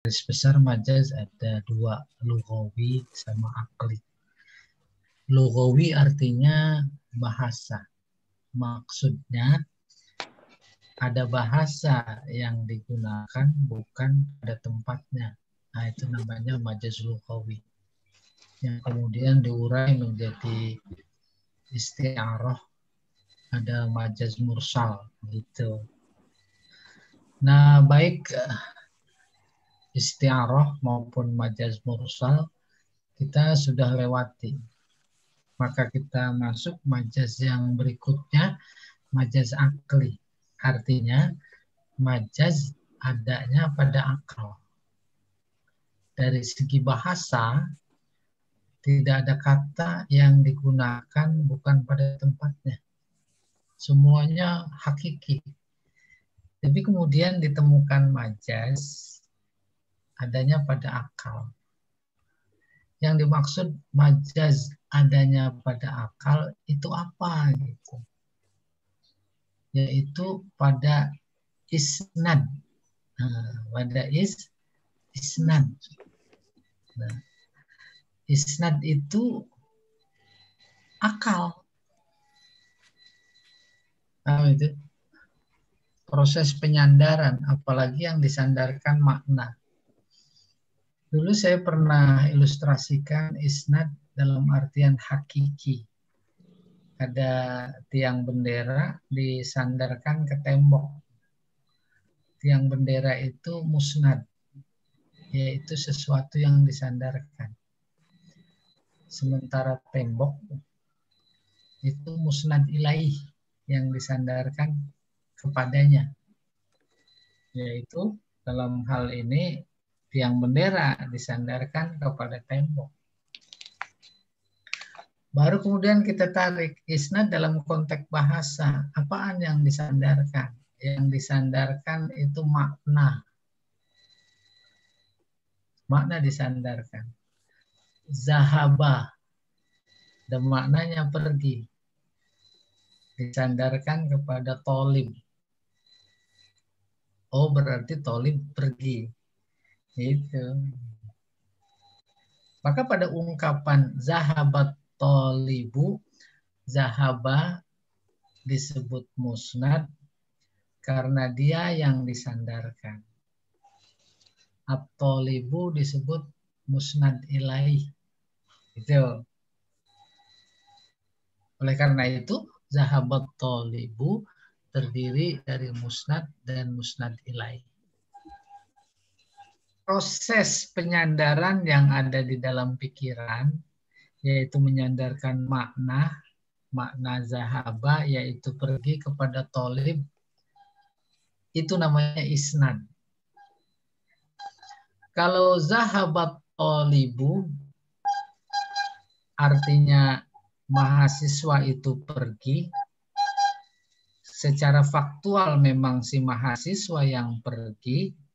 garis besar majaz ada dua, lughawi sama akli. Lughawi artinya bahasa. Maksudnya ada bahasa yang digunakan bukan pada tempatnya. Nah, itu namanya majaz lughawi. Yang kemudian diurai menjadi isti'arah, ada majaz mursal gitu. Nah, baik isti'arah maupun majaz mursal kita sudah lewati. Maka kita masuk majaz yang berikutnya, majaz akli. Artinya majaz adanya pada akal. Dari segi bahasa, tidak ada kata yang digunakan bukan pada tempatnya. Semuanya hakiki. Tapi kemudian ditemukan majaz adanya pada akal. Yang dimaksud majaz adanya pada akal itu apa gitu? Yaitu pada isnad. Nah, pada isnad. Nah, isnad itu akal. Nah, itu proses penyandaran, apalagi yang disandarkan makna. Dulu saya pernah ilustrasikan isnad dalam artian hakiki. Ada tiang bendera disandarkan ke tembok. Tiang bendera itu musnad, yaitu sesuatu yang disandarkan. Sementara tembok itu musnad ilaih, yang disandarkan kepadanya. Yaitu dalam hal ini tiang bendera disandarkan kepada tembok. Baru kemudian kita tarik isnad dalam konteks bahasa. Apaan yang disandarkan? Yang disandarkan itu makna. Makna disandarkan. Zahaba. Dan maknanya pergi. Disandarkan kepada tolib. Oh, berarti tolib pergi. Itu. Maka pada ungkapan zahabat tolibu, zahaba disebut musnad karena dia yang disandarkan. At-tolibu disebut musnad ilaih. Itu. Oleh karena itu, zahabat tolibu terdiri dari musnad dan musnad ilaih. Proses penyandaran yang ada di dalam pikiran, yaitu menyandarkan makna zahaba, yaitu pergi kepada tolib, itu namanya isnad. Kalau zahabat tolibu, artinya mahasiswa itu pergi, secara faktual memang si mahasiswa yang pergi,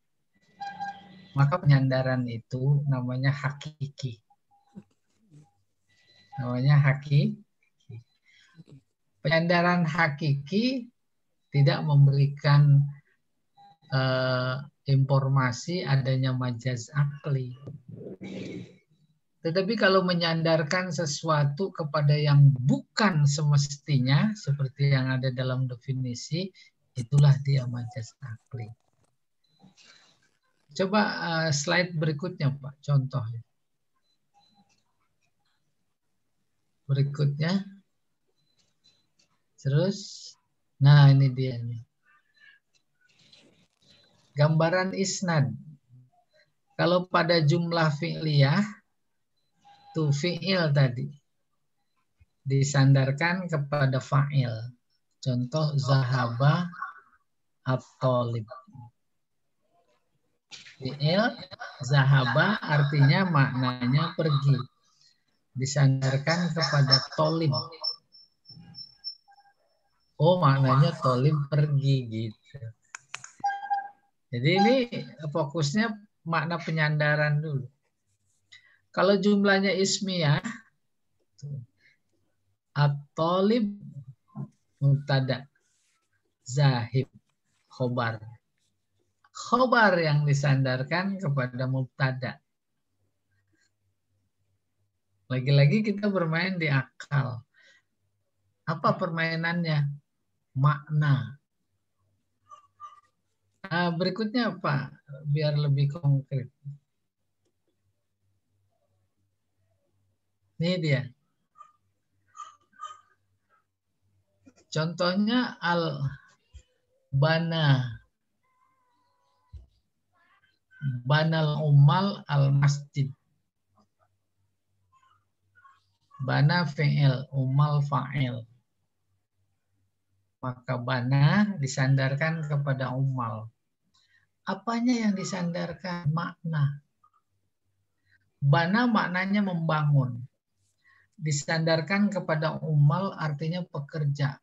maka penyandaran itu namanya hakiki. Namanya hakiki. Penyandaran hakiki tidak memberikan informasi adanya majaz akli. Tetapi kalau menyandarkan sesuatu kepada yang bukan semestinya, seperti yang ada dalam definisi, itulah dia majaz akli. Coba slide berikutnya, Pak, contohnya. Berikutnya. Terus, nah ini dia nih. Gambaran isnad. Kalau pada jumlah fi'liyah, tuh fi'il tadi disandarkan kepada fa'il. Contoh zahaba at-talib. Fi'il zahaba artinya maknanya pergi. Disandarkan kepada tolib. Oh, maknanya tolib pergi gitu. Jadi ini fokusnya makna penyandaran dulu. Kalau jumlahnya ismiyah, at-talib mubtada, zahib khobar. khobar yang disandarkan kepada mubtada. Lagi-lagi kita bermain di akal. Apa permainannya? Makna. Nah, berikutnya apa? Biar lebih konkret. Ini dia. Contohnya al-bana. Banal umal al-masjid. Bana fi'il, umal fa'il. Maka bana disandarkan kepada umal. Apanya yang disandarkan? Makna. Bana maknanya membangun. Disandarkan kepada umal artinya pekerja.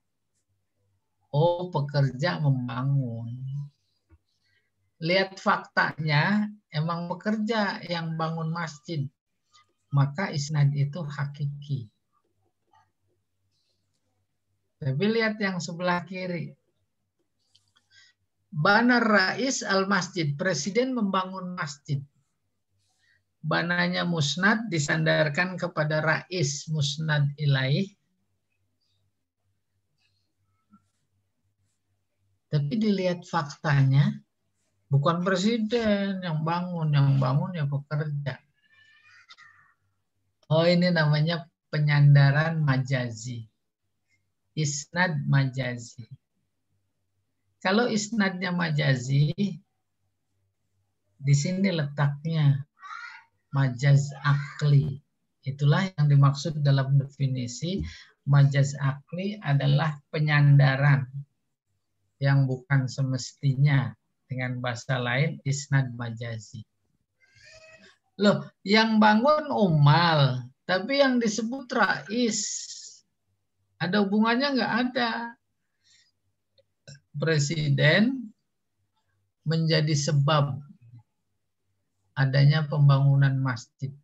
Oh, pekerja membangun. Lihat faktanya, emang pekerja yang bangun masjid. Maka isnad itu hakiki. Tapi lihat yang sebelah kiri. Banar rais al-masjid. Presiden membangun masjid. Bananya musnad disandarkan kepada rais musnad ilaih. Tapi dilihat faktanya, bukan presiden yang bangun ya pekerja. Oh, ini namanya penyandaran majazi. Isnad majazi. Kalau isnadnya majazi, di sini letaknya majaz akli. Itulah yang dimaksud dalam definisi majaz akli adalah penyandaran yang bukan semestinya, dengan bahasa lain isnad majazi. Loh, yang bangun umal, tapi yang disebut rais. Ada hubungannya nggak ada. Presiden menjadi sebab adanya pembangunan masjid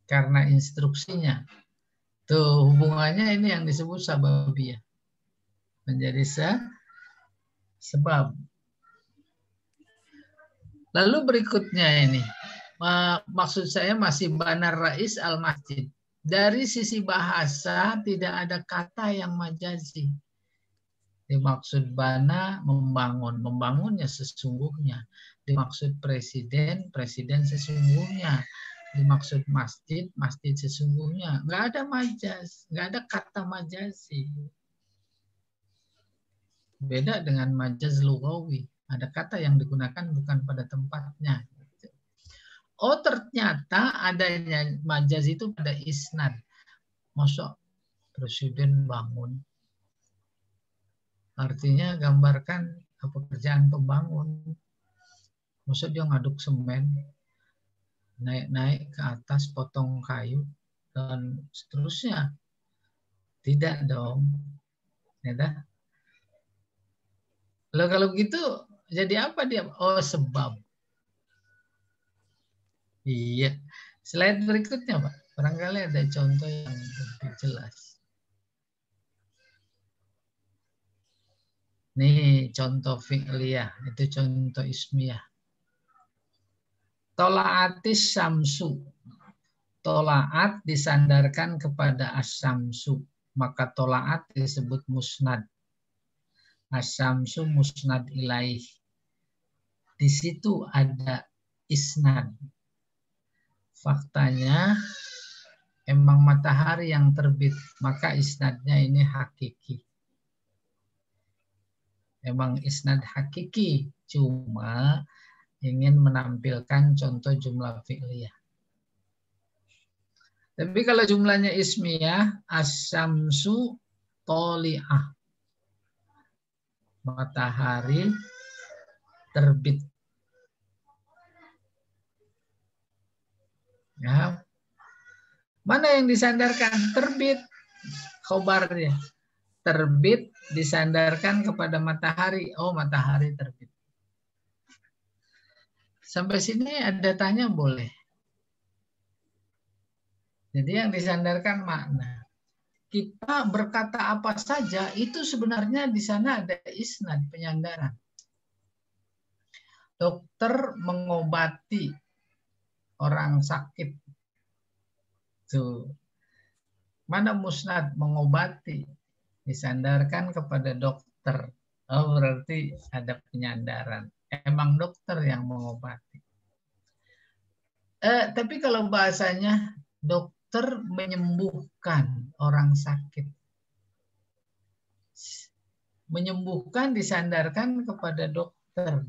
karena instruksinya. Tuh hubungannya ini yang disebut sababiyah. Menjadi sebab. Lalu berikutnya ini. Maksud saya masih banar rais al-masjid. Dari sisi bahasa tidak ada kata yang majazi. Dimaksud bana membangun. Membangunnya sesungguhnya. Dimaksud presiden, presiden sesungguhnya. Dimaksud masjid, masjid sesungguhnya. Nggak ada majaz. Nggak ada kata majazi. Beda dengan majaz lugawi. Ada kata yang digunakan bukan pada tempatnya. Oh, ternyata adanya majaz itu pada isnad. Masa presiden bangun? Artinya gambarkan pekerjaan pembangun. Masa dia ngaduk semen, naik-naik ke atas, potong kayu, dan seterusnya. Tidak dong. Ya, lalu kalau begitu, jadi apa dia? Oh, sebab. Iya. Slide berikutnya, Pak. Barangkali ada contoh yang lebih jelas. Nih, contoh fi'liyah. Itu contoh ismiyah. Tola'atis syamsu. Tola'at disandarkan kepada as-syamsu. Maka tola'at disebut musnad. As-syamsu musnad ilaih. Di situ ada isnad. Faktanya emang matahari yang terbit, maka isnadnya ini hakiki. Emang isnad hakiki, cuma ingin menampilkan contoh jumlah fi'liyah. Tapi kalau jumlahnya ismiyah, as-syamsu toli'ah. Matahari terbit. Ya. Mana yang disandarkan? Terbit. Khobarnya. Terbit disandarkan kepada matahari. Oh, matahari terbit. Sampai sini ada tanya boleh. Jadi yang disandarkan makna. Kita berkata apa saja, itu sebenarnya di sana ada isnad, penyandaran. dokter mengobati orang sakit. Tuh. Mana musnad mengobati? Disandarkan kepada dokter. Oh, berarti ada penyandaran. Emang dokter yang mengobati. Tapi kalau bahasanya dokter menyembuhkan orang sakit. Menyembuhkan disandarkan kepada dokter.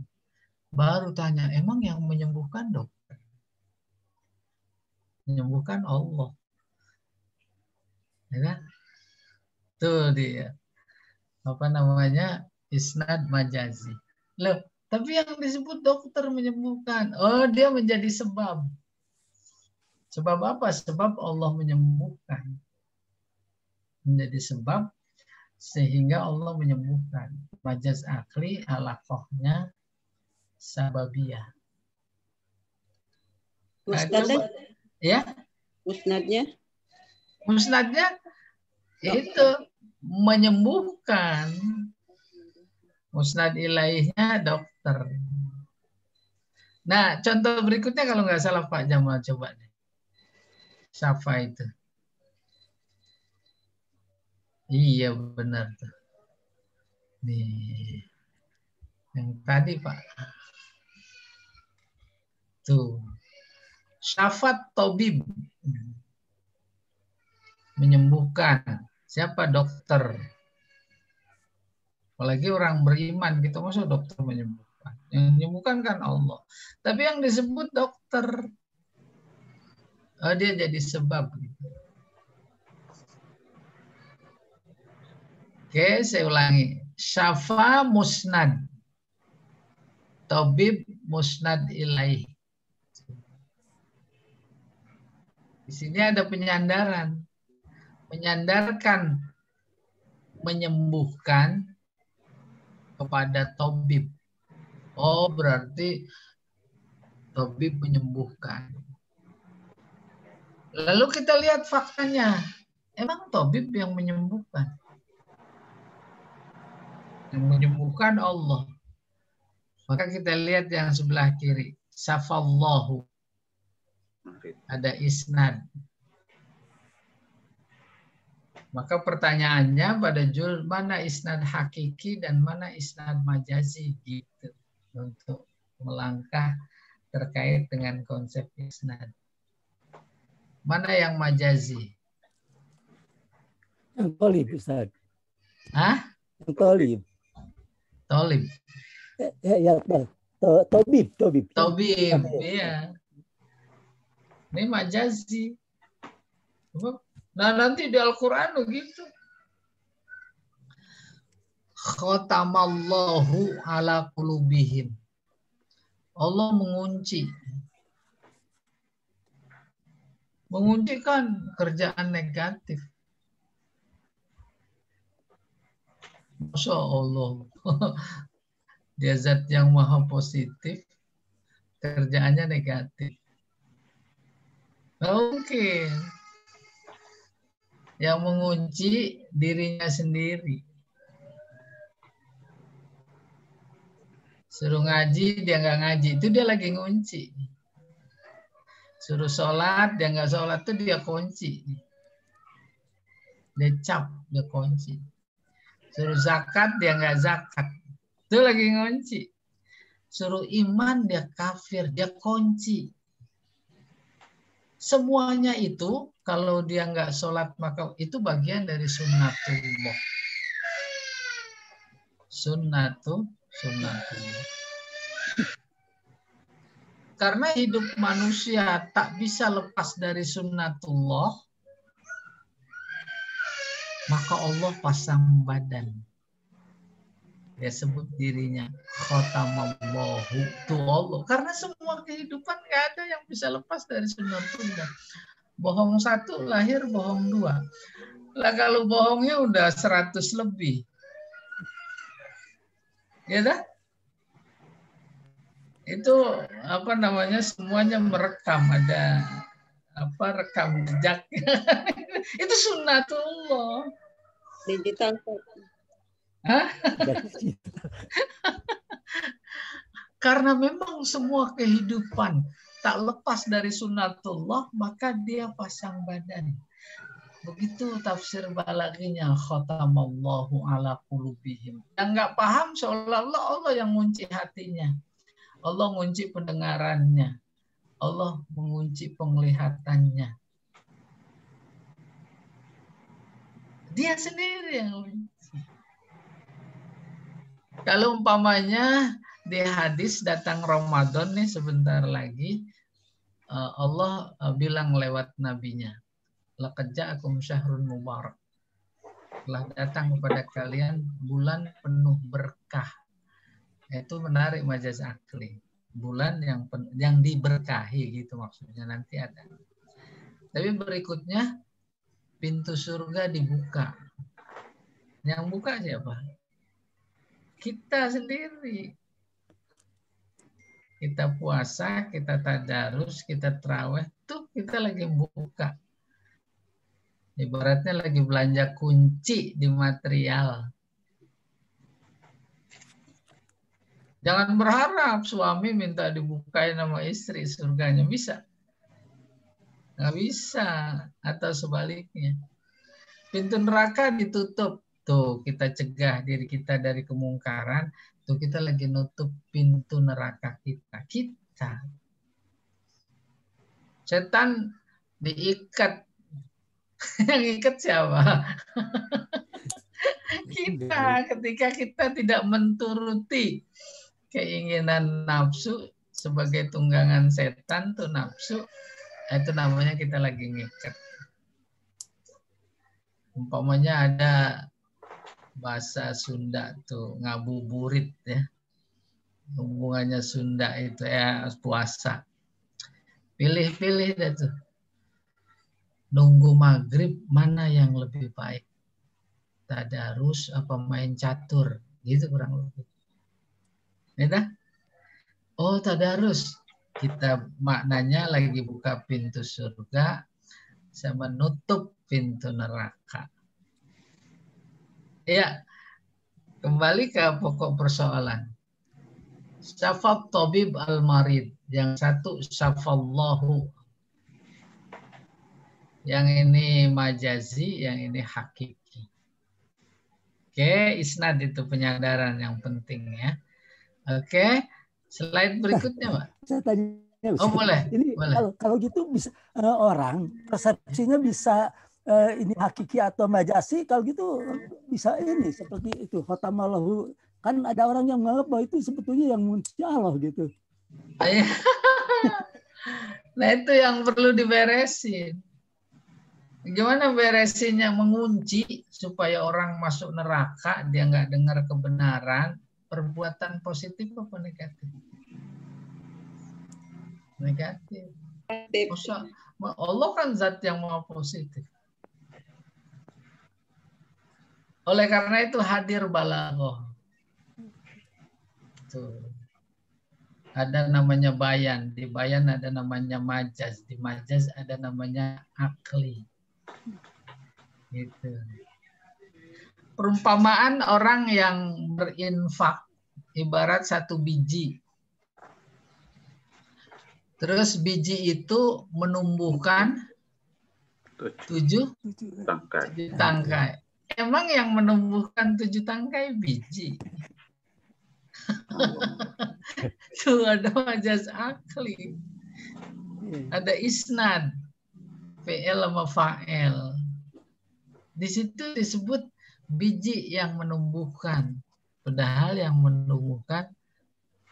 Baru tanya, emang yang menyembuhkan dokter? Menyembuhkan Allah. Ya kan? Tuh dia. Apa namanya? Isnad majazi. Loh, tapi yang disebut dokter menyembuhkan. Oh, dia menjadi sebab. Sebab apa? Sebab Allah menyembuhkan. Menjadi sebab sehingga Allah menyembuhkan. Majaz akli alaqohnya sababiyah. Nah, coba, ya? Musnadnya? Musnadnya itu menyembuhkan. Musnad ilaihnya dokter. Nah, contoh berikutnya kalau nggak salah Pak Jamal, coba deh. Syafa itu. Iya benar tuh. Nih. Yang tadi Pak. Tuh. Syafat tabib. Menyembuhkan. Siapa dokter? Apalagi orang beriman gitu, masa dokter menyembuhkan? Yang menyembuhkan kan Allah. Tapi yang disebut dokter, dia jadi sebab. Oke, saya ulangi. Syafa musnad. Tabib musnad ilaih. Di sini ada penyandaran. Menyandarkan, menyembuhkan kepada tabib. Oh, berarti tabib menyembuhkan. Lalu kita lihat faktanya. Emang tabib yang menyembuhkan? Yang menyembuhkan Allah. Maka kita lihat yang sebelah kiri. Syafallahu. Ada isnad. Maka pertanyaannya pada jul, mana isnad hakiki dan mana isnad majazi gitu. Untuk melangkah terkait dengan konsep isnad. Mana yang majazi? Yang tolib, Ustaz. Hah? Yang tolib. Tolib. Ya, Tobib. Tobib, iya. Ini majazi. Nah, nanti di Al-Quran begitu. Khatamallahu ala qulubihim. Allah mengunci. Mengunci kan kerjaan negatif. Masya Allah. Dia zat yang maha positif. Kerjaannya negatif. Nggak mungkin. Yang mengunci dirinya sendiri. Suruh ngaji, dia nggak ngaji. Itu dia lagi ngunci. Suruh sholat, dia nggak sholat, itu dia kunci. Dia cap, dia kunci. Suruh zakat, dia nggak zakat. Itu lagi ngunci. Suruh iman, dia kafir, dia kunci. Semuanya itu, kalau dia nggak sholat, maka itu bagian dari sunnatullah. Sunnatullah. Karena hidup manusia tak bisa lepas dari sunnatullah, maka Allah pasang badan. Dia sebut dirinya khatamallahu, itu Allah. Karena semua kehidupan nggak ada yang bisa lepas dari sunnatullah. Bohong satu, lahir bohong dua. Lah kalau bohongnya udah 100 lebih. Ya dah? Itu apa namanya, semuanya merekam, ada apa, rekam jejak. Itu sunnatullah. Digital. Hah? Karena memang semua kehidupan tak lepas dari sunatullah, maka dia pasang badan. Begitu tafsir balaginya, khatamallahu ala qulubihim. Yang nggak paham seolah-olah Allah yang ngunci hatinya. Allah ngunci pendengarannya. Allah mengunci penglihatannya. Dia sendiri yang ngunci. Kalau umpamanya di hadis datang Ramadan nih sebentar lagi, Allah bilang lewat nabinya, laqad ja'akum syahrun mubarak. Telah datang kepada kalian bulan penuh berkah. Itu menarik majaz akli. Bulan yang diberkahi gitu maksudnya, nanti ada. Tapi berikutnya pintu surga dibuka. Yang buka siapa? Kita sendiri. Kita puasa, kita tadarus, kita tarawih, tuh kita lagi buka. Ibaratnya lagi belanja kunci di material. Jangan berharap suami minta dibukain sama istri surganya, bisa? Nggak bisa, atau sebaliknya. Pintu neraka ditutup, tuh kita cegah diri kita dari kemungkaran, tuh kita lagi nutup pintu neraka kita. Setan diikat. Yang ikat siapa? Kita, ketika kita tidak menturuti keinginan nafsu sebagai tunggangan setan, tuh nafsu, itu namanya kita lagi ngikat. Umpamanya ada bahasa Sunda tuh ngabuburit ya. Hubungannya Sunda itu ya puasa. Pilih-pilih dah tuh. Nunggu maghrib mana yang lebih baik? Tadarus apa main catur? Gitu kurang lebih. Ya, oh tadarus. Kita maknanya lagi buka pintu surga sama nutup pintu neraka. Ya, kembali ke pokok persoalan. Syafat tabib al-marid. Yang satu syafallahu. Yang ini majazi, yang ini hakiki. Oke, isnad itu penyadaran yang penting ya. Oke, slide berikutnya, Pak. Saya tanya. Oh, boleh. Ini boleh. Kalau gitu bisa orang persepsinya bisa ini hakiki atau majasi, kalau gitu bisa ini seperti itu khatamallahu, kan ada orang yang menganggap bahwa itu sebetulnya yang ngunci Allah gitu. Nah, itu yang perlu diberesin. Gimana beresinnya? Mengunci supaya orang masuk neraka, dia nggak dengar kebenaran, perbuatan positif apa negatif? Negatif. Allah kan zat yang maha positif. Oleh karena itu hadir balaghah. Tuh. Ada namanya bayan, di bayan ada namanya majaz, di majaz ada namanya akli. Gitu. Perumpamaan orang yang berinfak ibarat satu biji. Terus biji itu menumbuhkan 7 tangkai. Emang yang menumbuhkan 7 tangkai biji. Tuh ada majaz akli. Ada isnad. Fi'il sama fa'il. Di situ disebut biji yang menumbuhkan. Padahal yang menumbuhkan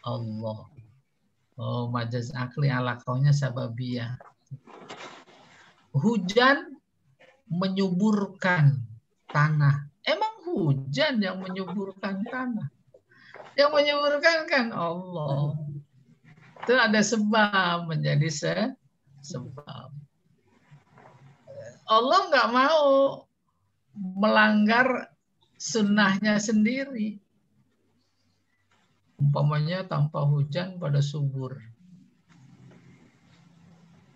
Allah. Oh, majaz akli alaqahnya sababiyah. Hujan menyuburkan tanah. Emang hujan yang menyuburkan tanah? Yang menyuburkan kan Allah. Itu ada sebab, menjadi sebab. Allah nggak mau melanggar sunnahnya sendiri. Umpamanya tanpa hujan pada subur.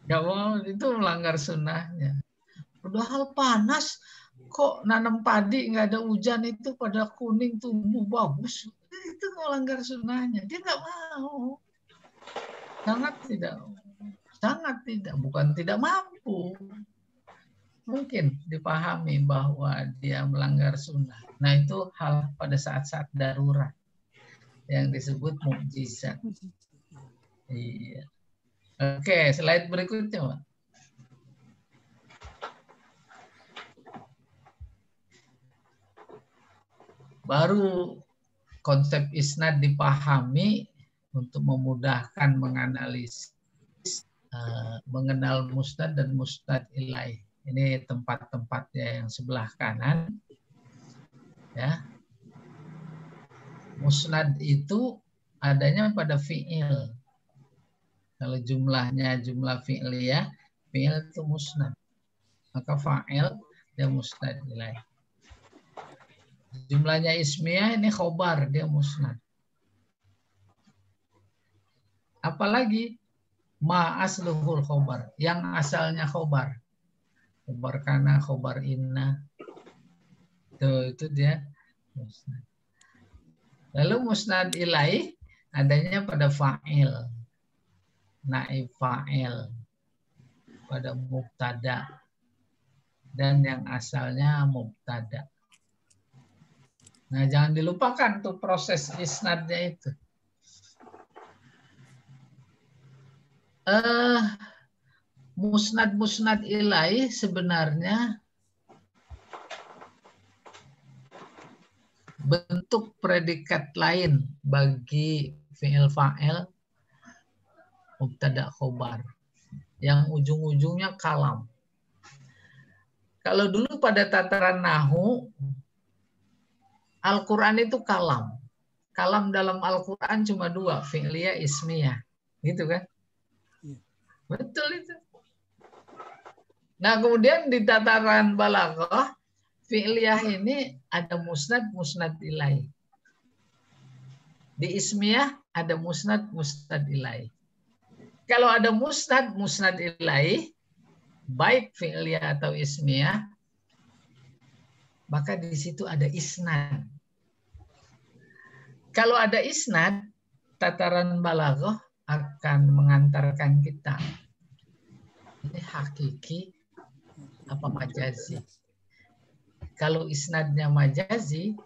Nggak mau, itu melanggar sunnahnya. Padahal panas, kok nanam padi nggak ada hujan itu pada kuning tumbuh bagus. itu melanggar sunnahnya. Dia nggak mau. Sangat tidak, bukan tidak mampu. Mungkin dipahami bahwa dia melanggar sunnah. Nah itu hal pada saat-saat darurat yang disebut mukjizat. Iya. Oke, slide berikutnya, Pak. Baru konsep isnad dipahami untuk memudahkan menganalisis, mengenal musnad dan musnad ilaih. Ini tempat-tempatnya yang sebelah kanan. Ya. Musnad itu adanya pada fi'il. Kalau jumlahnya jumlah fi'liyah, fi'il itu musnad. Maka fa'il dia musnad ilaih. Jumlahnya ismiyah ini khobar, dia musnad. Apalagi ma asluhul khobar, yang asalnya khobar. Khobar kana, khobar inna. Itu dia musnad. Lalu musnad ilaih adanya pada fa'il, naib fa'il, pada mubtada, dan yang asalnya mubtada. Nah, jangan dilupakan tuh proses isnadnya itu. Musnad ilaih sebenarnya bentuk predikat lain bagi fi'il fa'il mubtada khobar yang ujung-ujungnya kalam. Kalau dulu pada tataran nahu, Al-Quran itu kalam. Kalam dalam Al-Quran cuma dua, fi'liyah, ismiyah. Gitu kan? Betul itu. Nah, kemudian di tataran balaghah, fi'liyah ini ada musnad, musnad ilaih. Di ismiyah ada musnad, musnad ilaih. Kalau ada musnad, musnad ilaih, baik fi'liyah atau ismiyah, maka di situ ada isnad. Kalau ada isnad, tataran balaghah akan mengantarkan kita. Ini hakiki apa majazi? Kalau isnadnya majazi,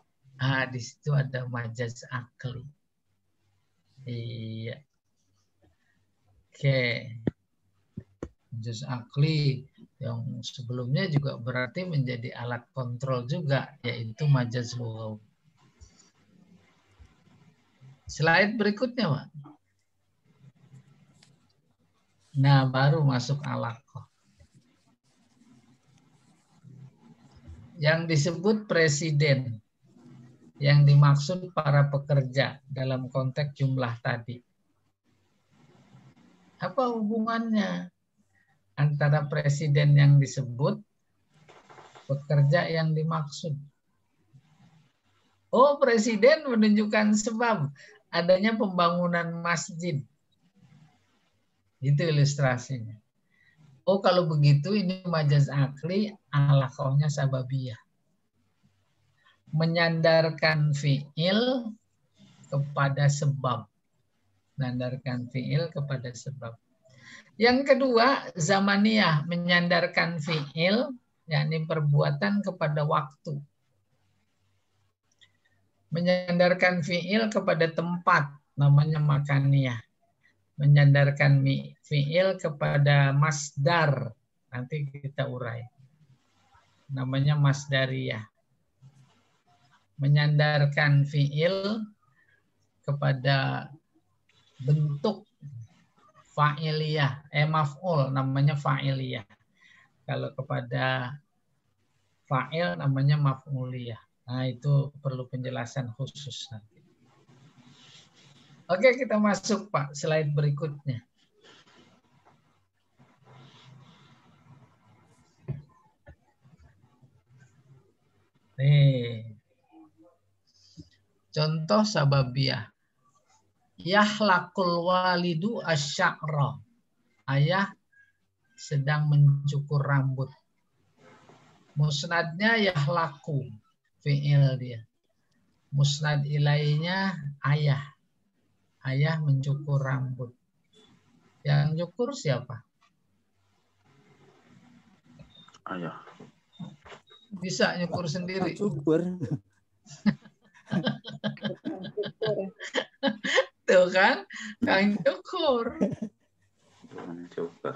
di situ ada majaz akli. Iya. Oke. Majaz akli yang sebelumnya juga berarti menjadi alat kontrol juga, yaitu majaz lughawi. Slide berikutnya, Pak. Nah, baru masuk alaqah. Yang disebut presiden, yang dimaksud para pekerja dalam konteks jumlah tadi. Apa hubungannya antara presiden yang disebut, pekerja yang dimaksud? Oh, presiden menunjukkan sebab adanya pembangunan masjid. Itu ilustrasinya. Oh, kalau begitu ini majaz akli, alaqahnya sababiyah. Menyandarkan fi'il kepada sebab. Menyandarkan fi'il kepada sebab. Yang kedua, zamaniyah, menyandarkan fi'il, yakni perbuatan kepada waktu. Menyandarkan fi'il kepada tempat, namanya makaniyah. Menyandarkan fi'il kepada masdar, nanti kita urai, namanya masdariyah. Menyandarkan fi'il kepada bentuk fa'iliyah, maf'ul, namanya fa'iliyah. Kalau kepada fa'il namanya maf'uliyah. Nah, itu perlu penjelasan khusus nanti. Oke, kita masuk, Pak, slide berikutnya. Nih. Contoh sababiyah. Yahlakul walidu asy'ara. Ayah sedang mencukur rambut. Musnadnya yahlaku, fi'il dia. Musnad ilainya ayah. Ayah mencukur rambut. Yang nyukur siapa? Ayah. Bisa nyukur sendiri. Cukur. Tuh kan, Kang Cukur. Cukur.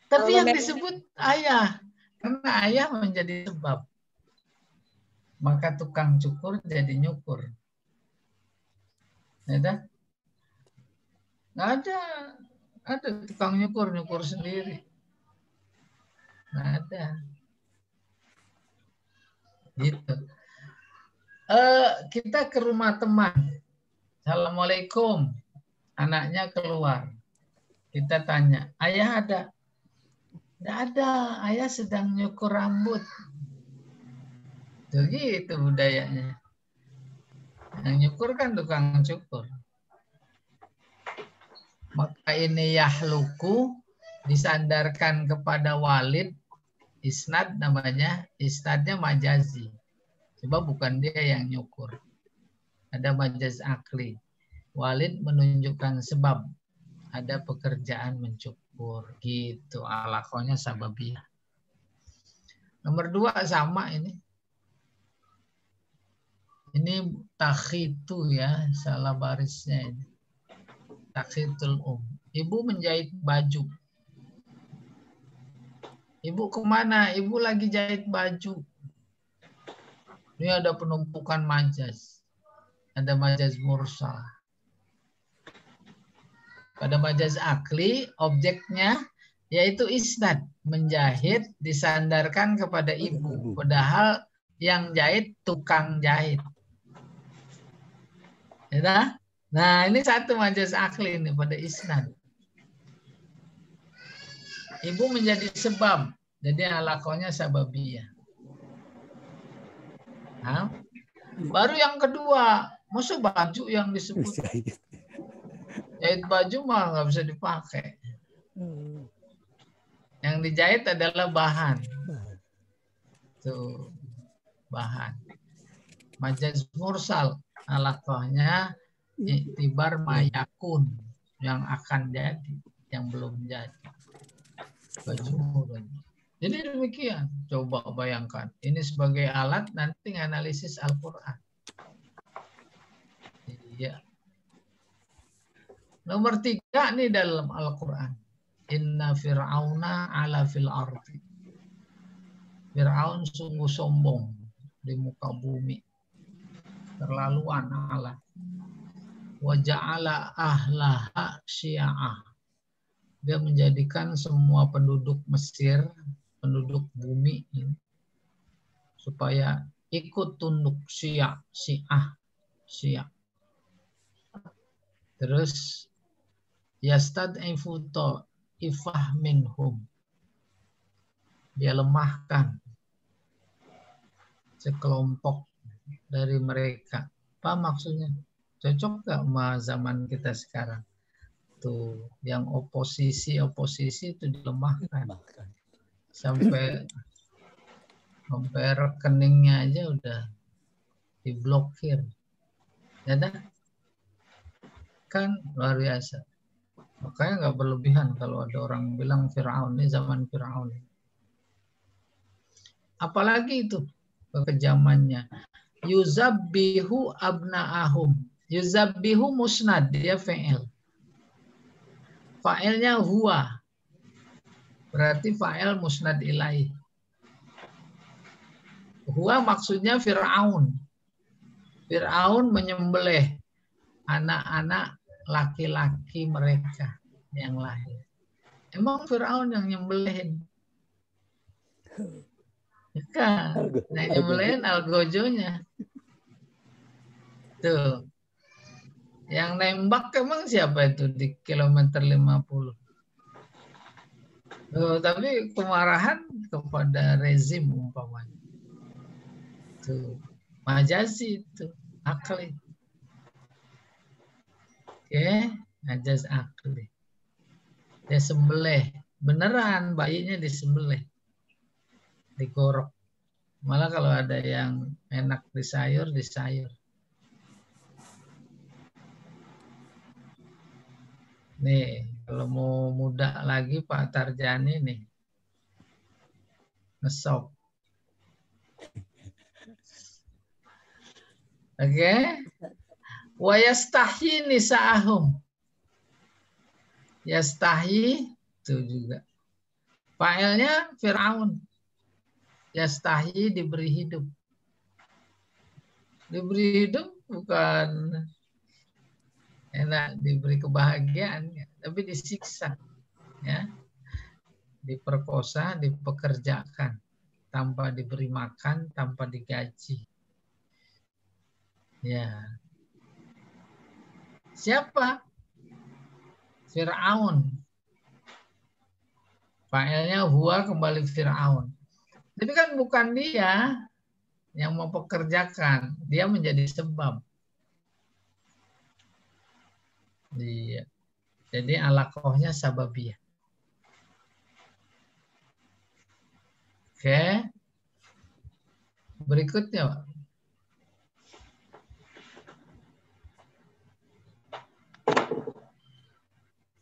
Tapi yang disebut ayah, karena ayah menjadi sebab. Maka tukang cukur jadi nyukur. Ya, nggak ada tukang nyukur sendiri. Nggak ada. Gitu. Kita ke rumah teman. Assalamualaikum. Anaknya keluar. Kita tanya, ayah ada? Nggak ada, ayah sedang nyukur rambut. Tuh gitu budayanya. Yang nyukur kan tukang cukur. Maka ini yahluku disandarkan kepada Walid, isnad namanya, isnadnya majazi. Sebab bukan dia yang nyukur. Ada majaz akli. Walid menunjukkan sebab ada pekerjaan mencukur gitu, alakonya sababiyah. Nomor 2 sama ini. Ini takhitu ya, salah barisnya ini. Takhitul Ibu menjahit baju. Ibu kemana? Ibu lagi jahit baju. Ini ada penumpukan majaz. Ada majaz mursal. Pada majaz akli, objeknya yaitu isnad. Menjahit disandarkan kepada ibu. Padahal yang jahit tukang jahit. Ya, nah ini satu majaz akli ini pada isnad. Ibu menjadi sebab. Jadi alakonya sababiyah. Nah, baru yang kedua, masa baju yang disebut jahit baju mah nggak bisa dipakai. Yang dijahit adalah bahan. Tuh, bahan. Majaz mursal, alakohnya iktibar mayakun, yang akan jadi, yang belum jadi. Baju. Jadi demikian, coba bayangkan. Ini sebagai alat nanti analisis Al-Quran. Iya. Nomor 3 nih dalam Al-Quran. Inna fir'auna ala fil ardi. Fir'aun sungguh sombong di muka bumi. Terlaluan Allah. Wa ja'ala ahlaha syia'ah. Dia menjadikan semua penduduk Mesir, penduduk bumi ini, supaya ikut tunduk syiah. Terus yastad'ifu ta'ifah minhum. Dia lemahkan sekelompok dari mereka. Apa maksudnya? Cocok nggak sama zaman kita sekarang? Tuh, yang oposisi itu dilemahkan. Sampai rekeningnya aja udah diblokir. Ya dah. Kan luar biasa. Makanya nggak berlebihan kalau ada orang bilang Fir'aun, ini zaman Fir'aun. Apalagi itu kekejamannya. Yuzabbihu abna'ahum. Yuzabbihu musnad, dia fi'il. Fa'ilnya huwa. Berarti fa'il musnad ilaih. Huwa maksudnya Fir'aun. Fir'aun menyembelih anak-anak laki-laki mereka yang lahir. Emang Fir'aun yang nyembelihin? Bukan. Yang nyembelihin algojonya. Tuh. Yang nembak emang siapa itu di kilometer 50? Tapi kemarahan kepada rezim umpamanya. Tuh. Majazi itu. Akli. Oke, najaz akli. Dia sembelih. Beneran bayinya disembelih. Digorok. Malah kalau ada yang enak di sayur. Nih, kalau mau muda lagi Pak Tarjani nih. Ngesop. Oke. Wa yastahi nisa'ahum. Yastahi itu juga. Fa'ilnya Fir'aun. Yastahi diberi hidup. Diberi hidup bukan enak diberi kebahagiaan, tapi disiksa, ya, diperkosa, dipekerjakan, tanpa diberi makan, tanpa digaji. Ya, siapa? Fir'aun. Fa'ilnya huwa kembali Fir'aun. Tapi kan bukan dia yang mempekerjakan, dia menjadi sebab. Iya. Jadi alaqohnya sababiyah. Oke. Berikutnya, Pak.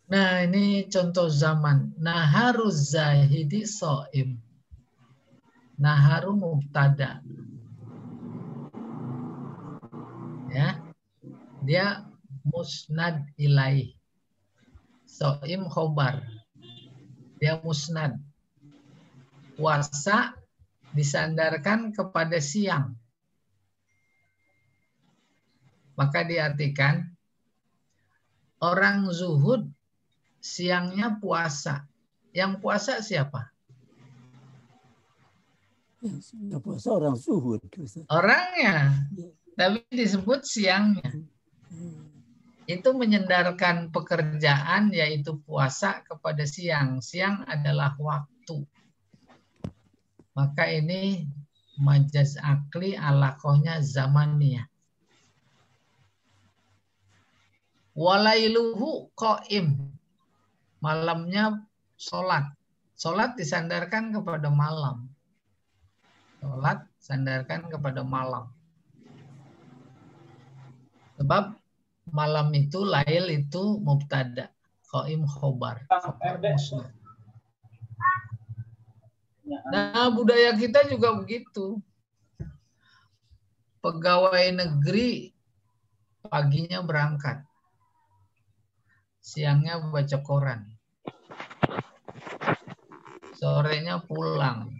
Nah, ini contoh zaman. Naharu zahidi so'im. Naharu mubtada. Ya. Dia musnad ilaih. So'im khobar. Dia musnad. Puasa disandarkan kepada siang. Maka diartikan orang zuhud siangnya puasa. Yang puasa siapa? Yang puasa orang zuhud. Orangnya. Tapi disebut siangnya. Itu menyandarkan pekerjaan yaitu puasa kepada siang. Siang adalah waktu. Maka ini majaz akli alaqohnya zamaniyah. Walailuhu qaim. Malamnya sholat. Sholat disandarkan kepada malam. Sholat sandarkan kepada malam. Sebab malam itu, lail itu mubtada. Qaim khobar. Khobar musnad. Nah, budaya kita juga begitu. Pegawai negeri paginya berangkat. Siangnya baca koran. Sorenya pulang.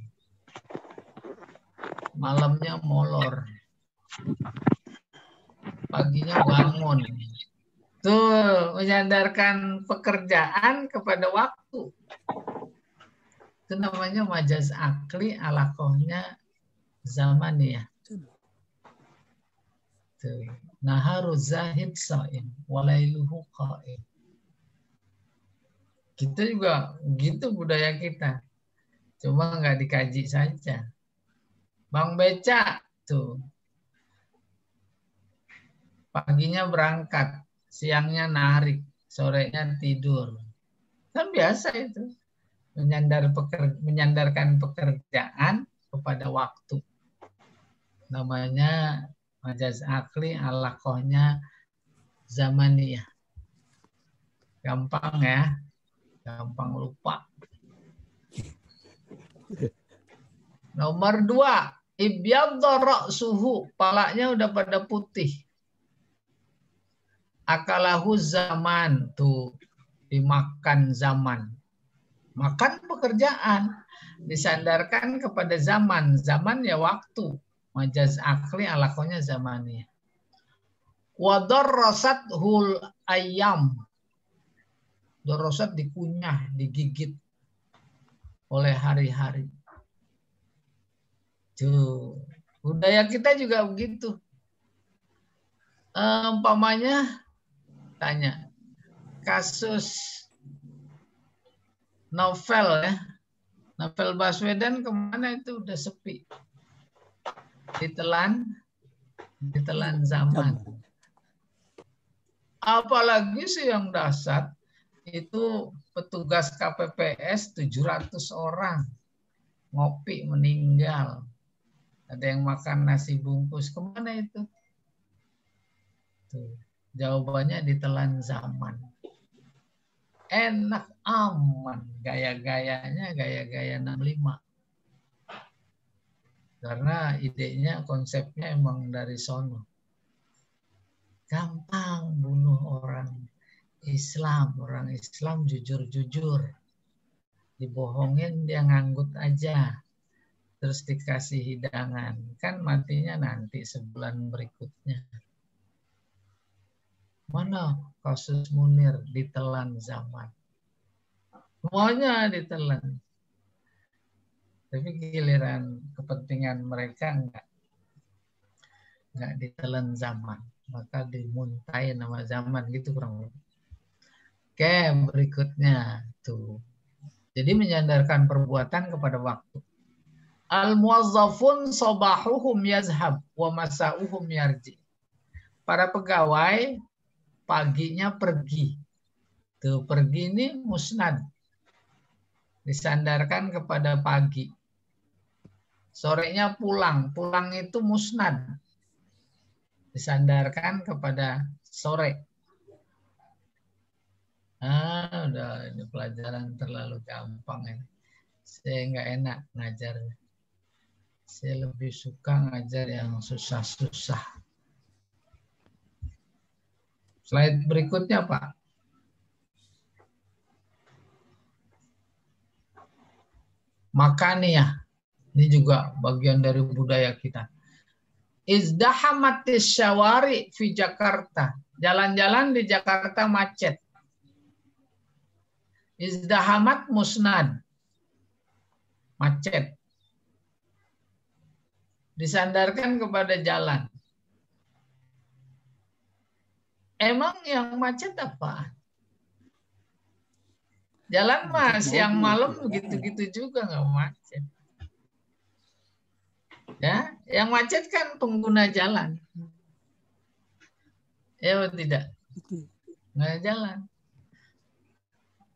Malamnya molor. Paginya bangun. Tuh, menyandarkan pekerjaan kepada waktu. Itu namanya majaz akli alaqohnya zamaniyah. Tuh. Naharu zahid sa'im. Walailuhu qa'im. Kita juga gitu budaya kita. Cuma nggak dikaji saja. Bang Beca tuh. Paginya berangkat, siangnya narik, sorenya tidur. Kan biasa itu. Menyandarkan pekerjaan kepada waktu. Namanya majaz akli alaqohnya zamaniyah. Gampang ya. Gampang lupa. Nomor 2, ibyadha suhu, palanya udah pada putih. Akalahu zaman, tuh dimakan zaman. Makan pekerjaan disandarkan kepada zaman. Zaman ya waktu. Majaz akli alaqohnya zamaniyah. Wa darrasathul ayyam. Darrasat dikunyah, digigit oleh hari-hari. Tuh, budaya kita juga begitu. Umpamanya tanya, kasus novel ya, novel Baswedan kemana itu udah sepi, ditelan zaman. Apalagi sih yang dasar itu petugas KPPS 700 orang ngopi meninggal. Ada yang makan nasi bungkus. Kemana itu? Tuh, jawabannya ditelan zaman. enak, aman. Gaya-gayanya gaya-gaya 65. Karena idenya, konsepnya emang dari sono. Gampang bunuh orang Islam. Orang Islam jujur-jujur. Dibohongin dia nganggut aja. Terus dikasih hidangan. Kan matinya nanti sebulan berikutnya. Mana kasus Munir ditelan zaman. Semuanya ditelan. Tapi giliran kepentingan mereka enggak ditelan zaman. Maka dimuntahin sama zaman gitu kurang lebih. Oke, berikutnya tuh. Jadi menyandarkan perbuatan kepada waktu. Al-muwazzafun sobahuhum yazhab wa masa'uhum yarji. Para pegawai paginya pergi. Tuh, pergi ini musnad. Disandarkan kepada pagi. Sorenya pulang. Pulang itu musnad. Disandarkan kepada sore. Udah ini pelajaran terlalu gampang ini. Saya nggak enak ngajarnya. Saya lebih suka ngajar yang susah-susah. Slide berikutnya, Pak. Makaniyah. Ini juga bagian dari budaya kita. Izdahamatis syawari fi Jakarta. Jalan-jalan di Jakarta macet. Izdahamat musnad. Macet. Disandarkan kepada jalan. Emang yang macet apa? Jalan mah siang malam gitu-gitu juga nggak macet. Ya, yang macet kan pengguna jalan. Ya tidak? Nggak jalan.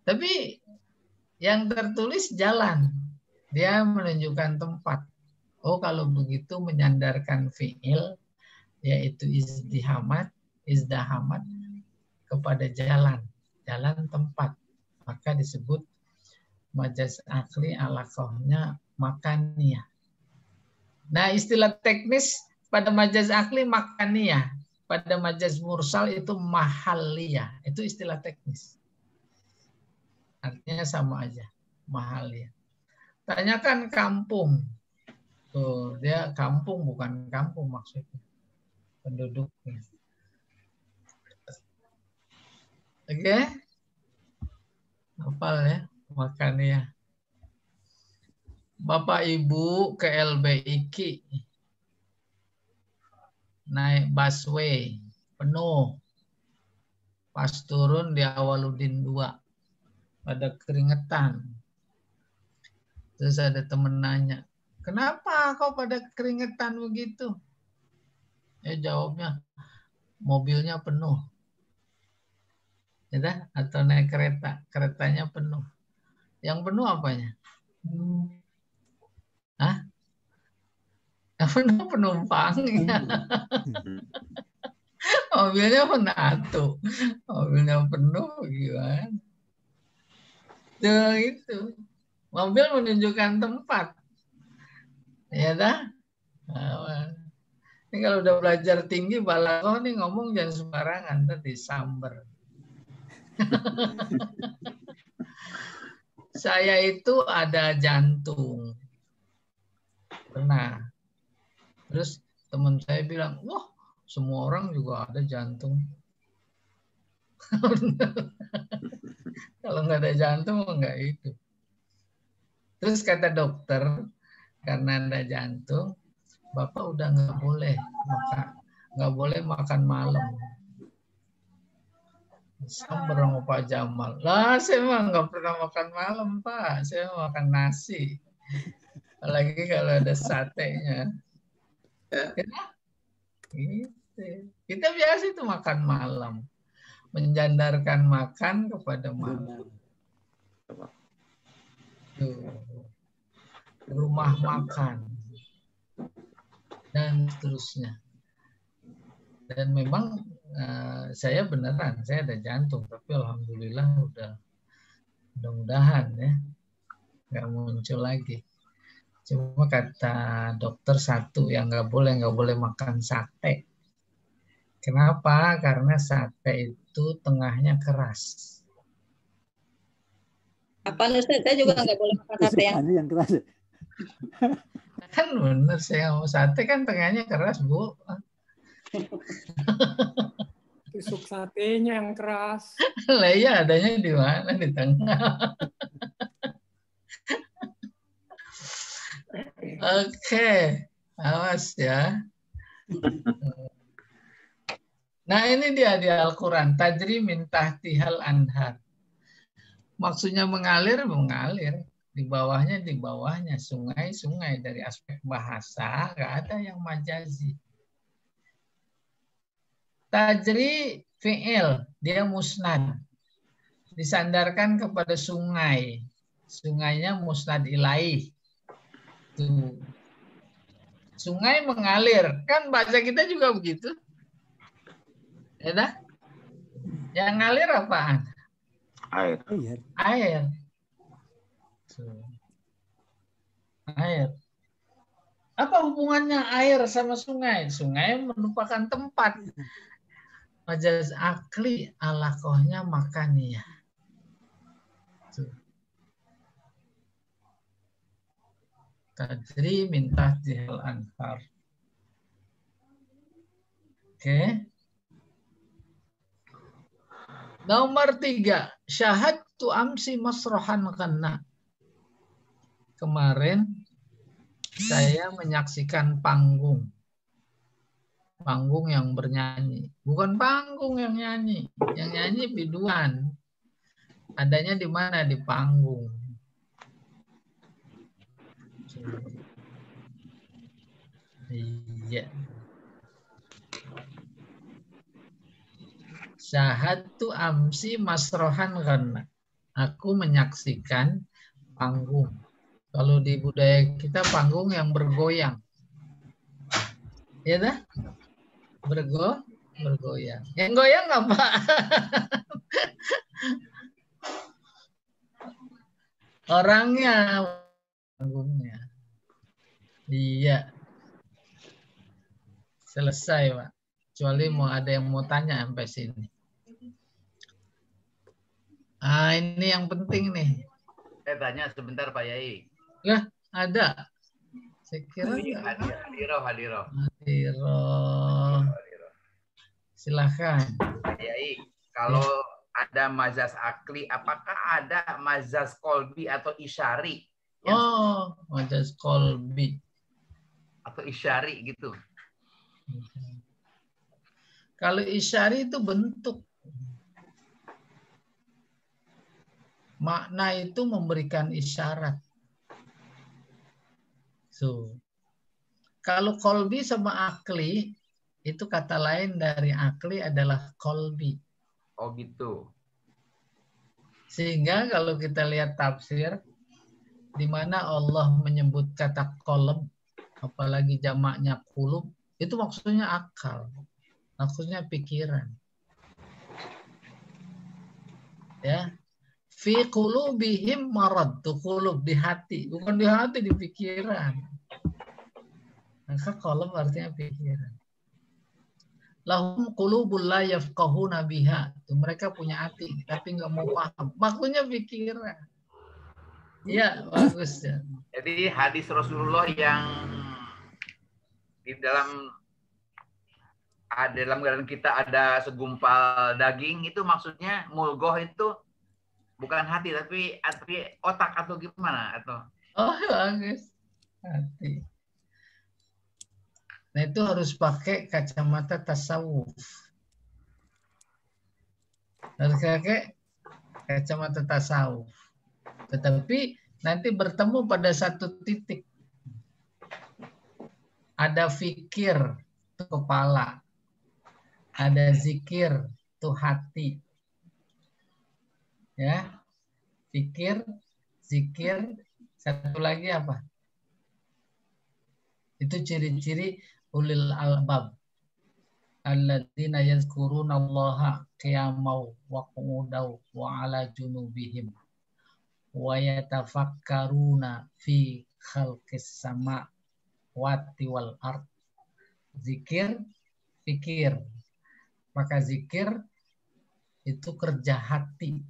Tapi yang tertulis jalan. Dia menunjukkan tempat. Oh, kalau begitu menyandarkan fi'il, yaitu izdahamat kepada jalan. Jalan tempat. Maka disebut majaz akli alaqahnya makaniyah. Nah, istilah teknis pada majaz akli makaniyah. Pada majaz mursal itu mahalliyah. Itu istilah teknis. Artinya sama aja. Mahalliyah. Tanyakan kampung. Tuh, dia kampung bukan kampung maksudnya. Penduduknya. Oke? Hafal ya, makannya. Bapak Ibu ke LBIK. Naik busway. Penuh. Pas turun di Awaludin 2. Ada keringetan. Terus ada temen nanya, kenapa kau pada keringetan begitu? Ya jawabnya, mobilnya penuh. Ya, atau naik kereta, keretanya penuh. Yang penuh apanya? Hah? Yang penuh penumpangnya. Mobilnya menatu. Mobilnya penuh gimana? Tuh itu. Mobil menunjukkan tempat. Ya dah. Nah, ini kalau udah belajar tinggi, balaghah nih ngomong jangan sembarangan, tadi samber. Saya itu ada jantung. Pernah. Terus teman saya bilang, wah semua orang juga ada jantung. Kalau nggak ada jantung, nggak itu. Terus kata dokter, karena ada jantung, Bapak udah nggak boleh makan malam. Samber sama Pak Jamal. Lah, saya mah nggak pernah makan malam, Pak. Saya makan nasi. Apalagi kalau ada satenya. Kita biasa itu makan malam. Menjandarkan makan kepada malam. Rumah makan. Dan seterusnya. Dan memang saya beneran, saya ada jantung. Tapi alhamdulillah udah Mudah-mudahan ya nggak muncul lagi. Cuma kata dokter satu yang nggak boleh makan sate. Kenapa? Karena sate itu tengahnya keras. Apa Ustaz? Saya juga nggak boleh makan sate yang keras. Kan bener saya mau sate kan tengahnya keras, Bu. Tusuk satenya yang keras. Lah iya adanya di mana? Di tengah. Oke, awas ya. Nah ini dia di Al-Quran. Tajri min tahtihal anhar. Maksudnya mengalir. Di bawahnya. Sungai. Dari aspek bahasa, nggak ada yang majazi. Tajri fi'il, dia musnad. Disandarkan kepada sungai. Sungainya musnad ilaih. Tuh. Sungai mengalir. Kan bahasa kita juga begitu. Ya dah? Yang ngalir apaan? Air. Air. Air. Apa hubungannya air sama sungai? Sungai merupakan tempat. Majaz akli alakohnya makaniyah. Tajri min tahtihal anhar. Oke. Nomor 3. Syahadtu amsi masrohan kena. Kemarin saya menyaksikan panggung. Panggung yang bernyanyi. Bukan panggung yang nyanyi. Yang nyanyi biduan. Adanya di mana? Di panggung. Iya. Syahadtu amsi masrohan karena aku menyaksikan panggung. Kalau di budaya kita panggung yang bergoyang. Ya dah? Bergoyang. Yang goyang apa? Orangnya, panggungnya. Iya. Selesai, Pak. Kecuali mau ada yang mau tanya sampai sini. Ah, ini yang penting nih. Saya tanya sebentar Pak Yai. Lah, ada. Saya kira Hadiroh. Silakan. Pak Yai, kalau ada mazaz akli, apakah ada mazaz kolbi atau isyari? Oh, mazaz kolbi. Atau isyari gitu. Kalau isyari itu bentuk. Makna itu memberikan isyarat. So, kalau kolbi sama akli, itu kata lain dari akli adalah kolbi. Oh gitu. Sehingga kalau kita lihat tafsir, di mana Allah menyebut kata kolb, apalagi jamaknya kulub, itu maksudnya akal. Maksudnya pikiran. Ya. Fi qulubihim marad, tuh qulub di hati, bukan di hati, di pikiran. Maka qalb artinya pikiran. Lahum qulubul la yafqahuna biha. Tuh, mereka punya hati tapi nggak mau paham. Maksudnya pikiran. Iya, bagus ya. Jadi hadis Rasulullah yang di dalam keadaan kita ada segumpal daging, itu maksudnya mulgoh itu bukan hati tapi otak atau gimana atau? Oh bagus, hati. Nah itu harus pakai kacamata tasawuf. Harus pakai kacamata tasawuf. Tetapi nanti bertemu pada satu titik. Ada fikir, itu kepala. Ada zikir, itu hati. Ya, fikir, zikir, satu lagi apa? Itu ciri-ciri ulil albab. Alladzina yazkurunallaha qiyaman wa qu'udan wa 'ala junubihim wa yatafakkaruna fi khalqis samawati wal ard. Zikir, fikir. Maka zikir itu kerja hati.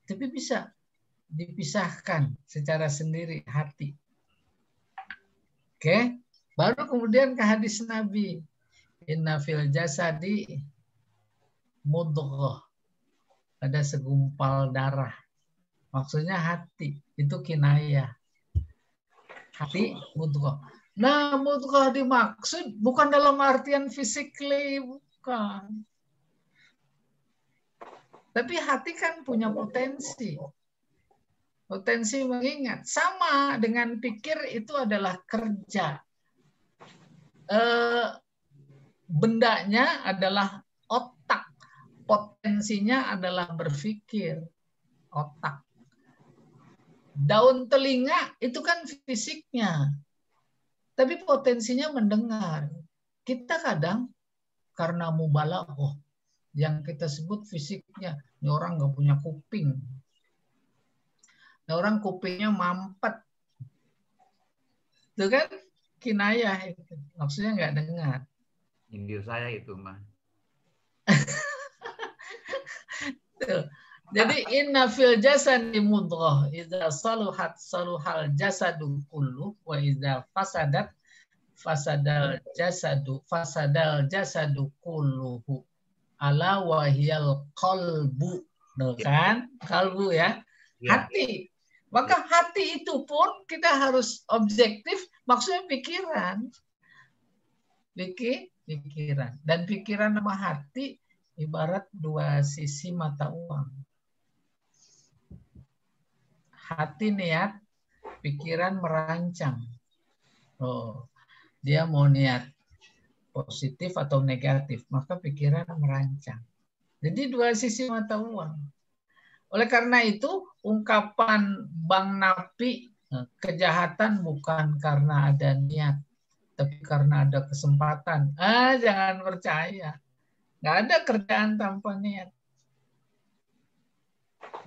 Tapi bisa dipisahkan secara sendiri hati. Oke, baru kemudian ke hadis Nabi. Inna fil jasadi mudghah. Ada segumpal darah. Maksudnya hati. Itu kinayah. Hati mudghah. Nah, mudghah dimaksud bukan dalam artian physically, bukan. Tapi hati kan punya potensi. Potensi mengingat. Sama dengan pikir itu adalah kerja. Bendanya adalah otak. Potensinya adalah berpikir. Otak. Daun telinga itu kan fisiknya. Tapi potensinya mendengar. Kita kadang karena mubalaghah yang kita sebut fisiknya. Ini orang nggak punya kuping. Ini orang kupingnya mampet. Itu kan kinayah itu. Maksudnya nggak dengar. Indir saya itu mah. Jadi inna fil jasadi mudghah idza saluhat saluhal jasadu kullu wa idza fasadat fasadal jasadu kulluhu ala wahiyal qalbu. Kan? Kalbu ya. Hati. Maka hati itu pun kita harus objektif, maksudnya pikiran. Pikiran. Dan pikiran sama hati ibarat dua sisi mata uang. Hati niat, pikiran merancang. Oh, dia mau niat positif atau negatif, maka pikiran merancang. Jadi dua sisi mata uang. Oleh karena itu, ungkapan Bang Napi, kejahatan bukan karena ada niat, tapi karena ada kesempatan. Jangan percaya. Nggak ada kerjaan tanpa niat.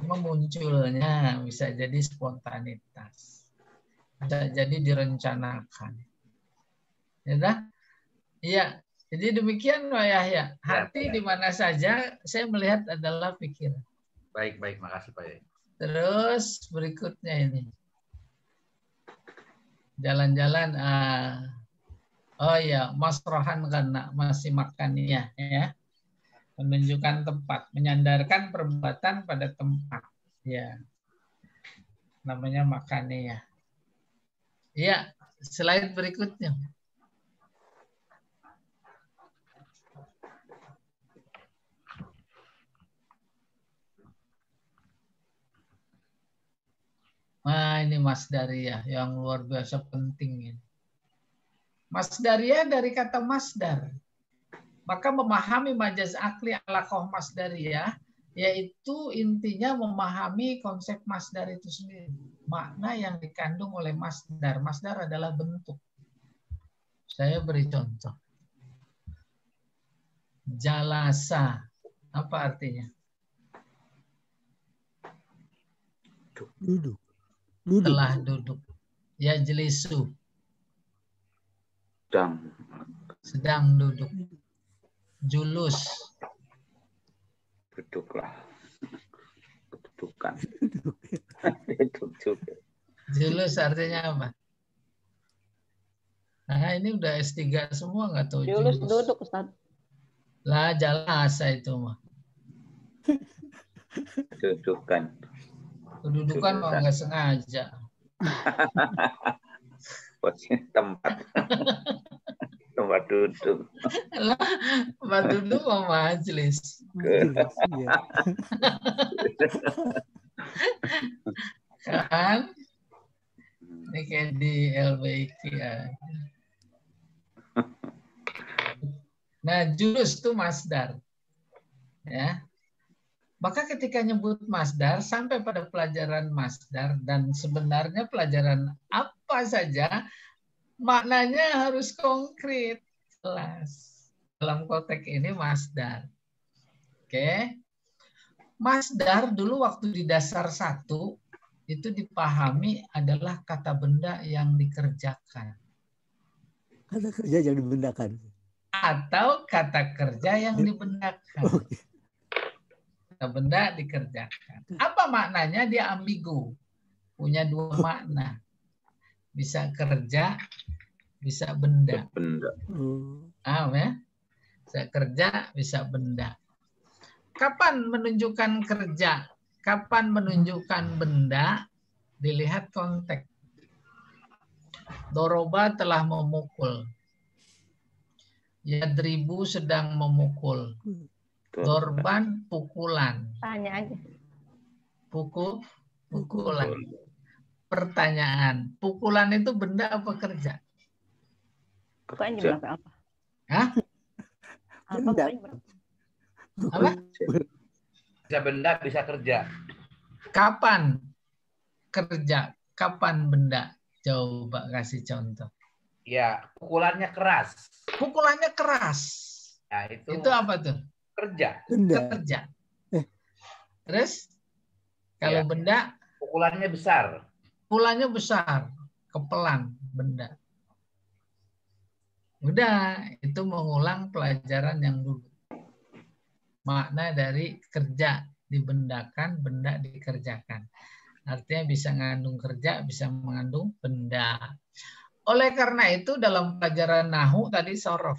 Munculnya bisa jadi spontanitas. Bisa jadi direncanakan. Ya, iya. Jadi demikian Pak Yahya. Hati di mana saja saya melihat adalah pikiran. Baik, makasih Pak Yahya. Terus berikutnya ini. Jalan-jalan. Oh ya, Mas Rohan karena masih makan ya. Menunjukkan tempat, menyandarkan perbuatan pada tempat. Ya. Namanya makannya ya. Iya, slide berikutnya. Nah, ini masdariyah yang luar biasa penting ini. Masdariyah dari kata masdar. Maka memahami majaz akli alaqah masdariyah yaitu intinya memahami konsep masdar itu sendiri. Makna yang dikandung oleh masdar. Masdar adalah bentuk. Saya beri contoh. Jalasa. Apa artinya? Duduk. Telah duduk. Yajlisu. Sedang duduk. Julus. Duduklah. Dudukan. Julus artinya apa? Nah ini udah S3 semua nggak tahu Julus julus. duduk Ustaz. Lah jalasa itu mah. Dudukan. Kedudukan mah nggak sengaja. Tempat. Tempat duduk. Tempat duduk sama majelis. Kan? Ini kayak di LBIK ya. Nah, jurus itu masdar. Ya. Maka ketika nyebut masdar sampai pada pelajaran masdar dan sebenarnya pelajaran apa saja maknanya harus konkret, jelas. Dalam konteks ini masdar. Oke. Masdar dulu waktu di dasar 1 itu dipahami adalah kata benda yang dikerjakan. Kata kerja yang dibendakan. Atau kata kerja yang dibendakan. Kata benda dikerjakan. Apa maknanya? Dia ambigu. Punya 2 makna. Bisa kerja, bisa benda. Benda. Paham ya? Bisa kerja, bisa benda. Kapan menunjukkan kerja? Kapan menunjukkan benda? Dilihat konteks. Doroba telah memukul. Yadribu sedang memukul. Dorban pukulan. Tanya aja. Pukulan. Pertanyaan. Pukulan itu benda apa kerja? Bukannya berapa apa? Hah? Apa Benda. bukannya berapa? Apa? Bisa benda, bisa kerja. Kapan kerja? Kapan benda? Coba kasih contoh. Ya, pukulannya keras. Pukulannya keras. Nah, itu Itu apa tuh? kerja. Benda. Kerja. Terus kalau Ya. benda, Pukulannya besar. pukulannya besar, kepelan benda. Udah, itu mengulang pelajaran yang dulu. Makna dari kerja dibendakan, benda dikerjakan. Artinya bisa mengandung kerja, bisa mengandung benda. Oleh karena itu dalam pelajaran nahu tadi sorof.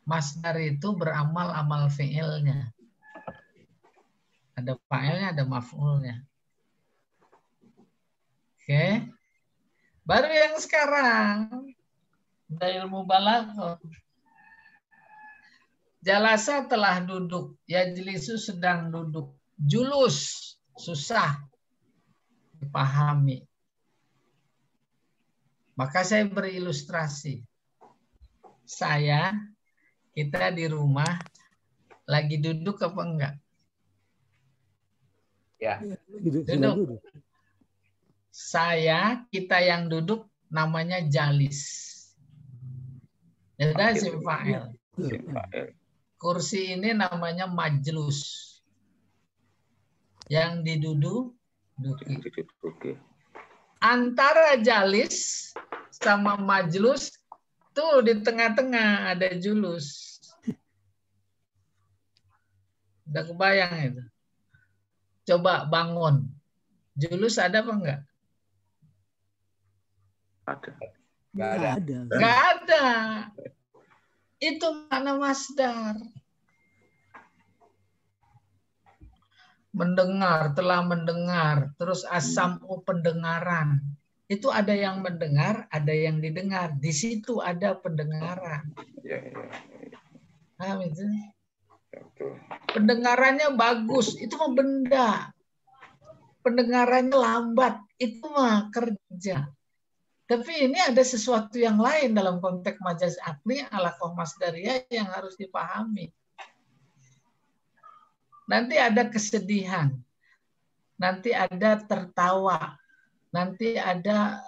Masdar itu beramal amal fi'ilnya. Ada fa'ilnya, ada maf'ulnya. Oke. Baru yang sekarang. Ada ilmu balaghah. Jalasa telah duduk. Yajlisu sedang duduk. Julus susah dipahami. Maka saya berilustrasi. Kita di rumah lagi duduk apa enggak? Ya. Duduk. Kita yang duduk namanya jalis. Ada isim fa'il. Kursi ini namanya majlus. Yang diduduki. Oke. Antara jalis sama majlus tuh di tengah-tengah ada julus. Udah kebayang itu. Coba bangun. Julus ada apa enggak? Ada. Nggak ada. Enggak ada. Itu makna masdar. Mendengar, telah mendengar. Terus asamu pendengaran. Itu ada yang mendengar, ada yang didengar. Di situ ada pendengaran. Ya. Paham itu? Betul. Pendengarannya bagus, itu mah benda. Pendengarannya lambat, itu mah kerja. Tapi ini ada sesuatu yang lain dalam konteks majaz akli alaqah masdariyah yang harus dipahami. Nanti ada kesedihan, nanti ada tertawa, nanti ada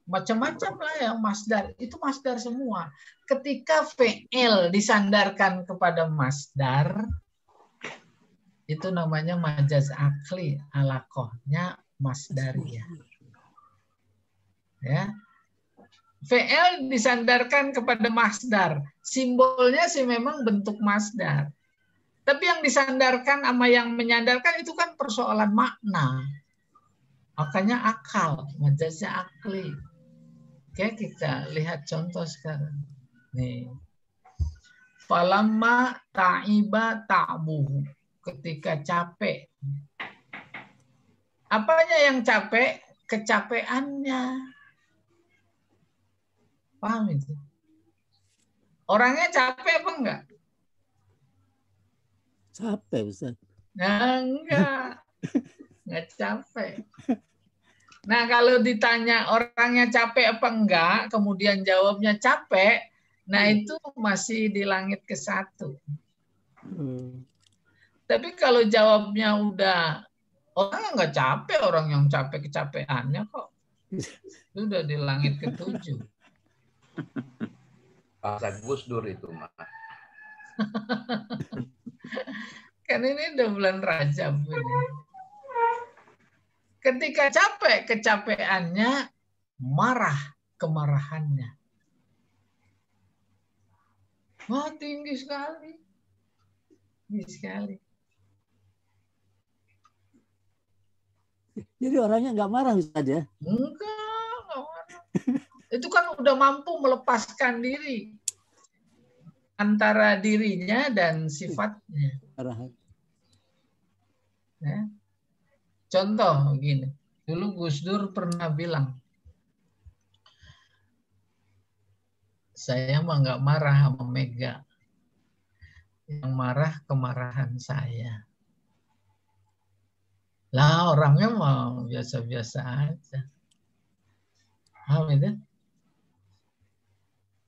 macam-macam lah yang masdar. Itu masdar semua. Ketika fi'il disandarkan kepada masdar, itu namanya majaz akli alaqahnya masdariyah. Ya. Fi'il disandarkan kepada masdar. Simbolnya sih memang bentuk masdar. Tapi yang disandarkan sama yang menyandarkan itu kan persoalan makna. Makanya akal, majaznya akli. Oke, kita lihat contoh sekarang. Nih. Falamma ta'iba ta'buhu. Ketika capek. Apanya yang capek? Kecapeannya. Paham itu? Orangnya capek apa enggak? Capek, Ustaz. Nah, enggak. Enggak capek. Nah, kalau ditanya orangnya capek apa enggak, kemudian jawabnya capek, nah itu masih di langit ke-1. Tapi kalau jawabnya udah, orangnya enggak capek, orang yang capek kecapeannya kok. Itu udah di langit ke-7. Bahasa Gus Dur itu mah. Kan ini udah bulan Rajab ini. Ketika capek, kecapeannya, marah, kemarahannya. Wah, tinggi sekali. Tinggi sekali. Jadi orangnya nggak marah Ustaz ya? Enggak marah. Itu kan udah mampu melepaskan diri antara dirinya dan sifatnya. Ya. Contoh begini, dulu Gus Dur pernah bilang, saya mah nggak marah sama Mega, yang marah kemarahan saya. Lah orangnya mah biasa-biasa aja. Paham itu?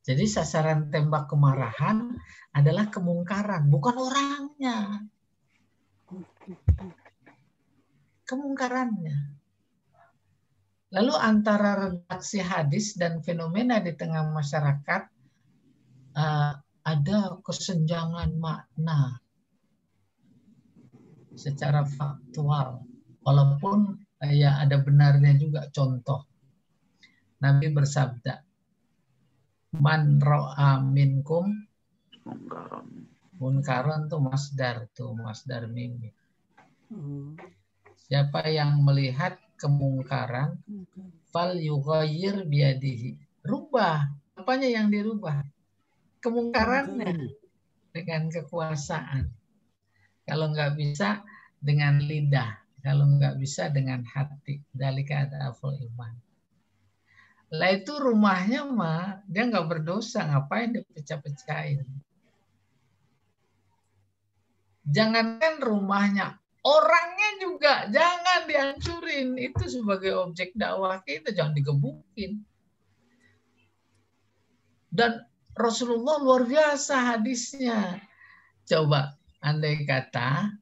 Jadi sasaran tembak kemarahan adalah kemungkaran, bukan orangnya. Kemungkarannya. Lalu antara redaksi hadis dan fenomena di tengah masyarakat ada kesenjangan makna secara faktual. Walaupun ya ada benarnya juga. Contoh, Nabi bersabda, man ro'a minkum munkaron tuh masdar mimi. Siapa yang melihat kemungkaran, fal yughayyir biyadihi. Rubah. Apanya yang dirubah? Kemungkarannya dengan kekuasaan. Kalau nggak bisa dengan lidah. Kalau nggak bisa dengan hati. Dzalika adaful iman. Lah itu rumahnya mah dia nggak berdosa, ngapain dipecah-pecahin? Jangankan rumahnya, orangnya juga jangan dihancurin. Itu sebagai objek dakwah kita, jangan digebukin. Dan Rasulullah luar biasa hadisnya. Coba andai kata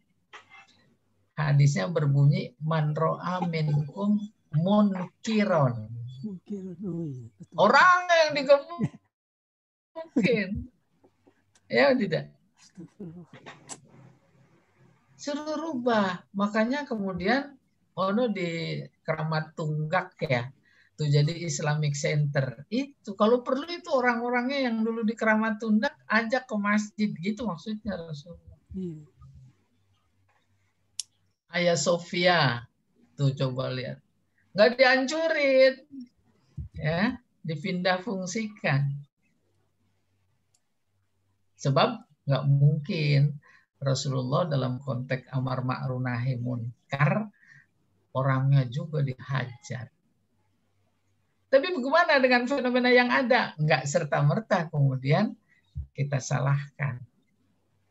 hadisnya berbunyi man ro'a minkum munkiron. Orang yang digebukin. Ya tidak. Suruh rubah. Makanya kemudian ono di Keramat Tunggak ya. Itu jadi Islamic Center. Itu kalau perlu itu orang-orangnya yang dulu di Keramat Tunggak ajak ke masjid gitu maksudnya Rasulullah. Ayah Sofia. Tuh coba lihat. Nggak dihancurin. Ya, dipindah fungsikan. Sebab nggak mungkin Rasulullah dalam konteks amar ma'ruf nahi munkar orangnya juga dihajar. Tapi bagaimana dengan fenomena yang ada? Nggak serta-merta kemudian kita salahkan.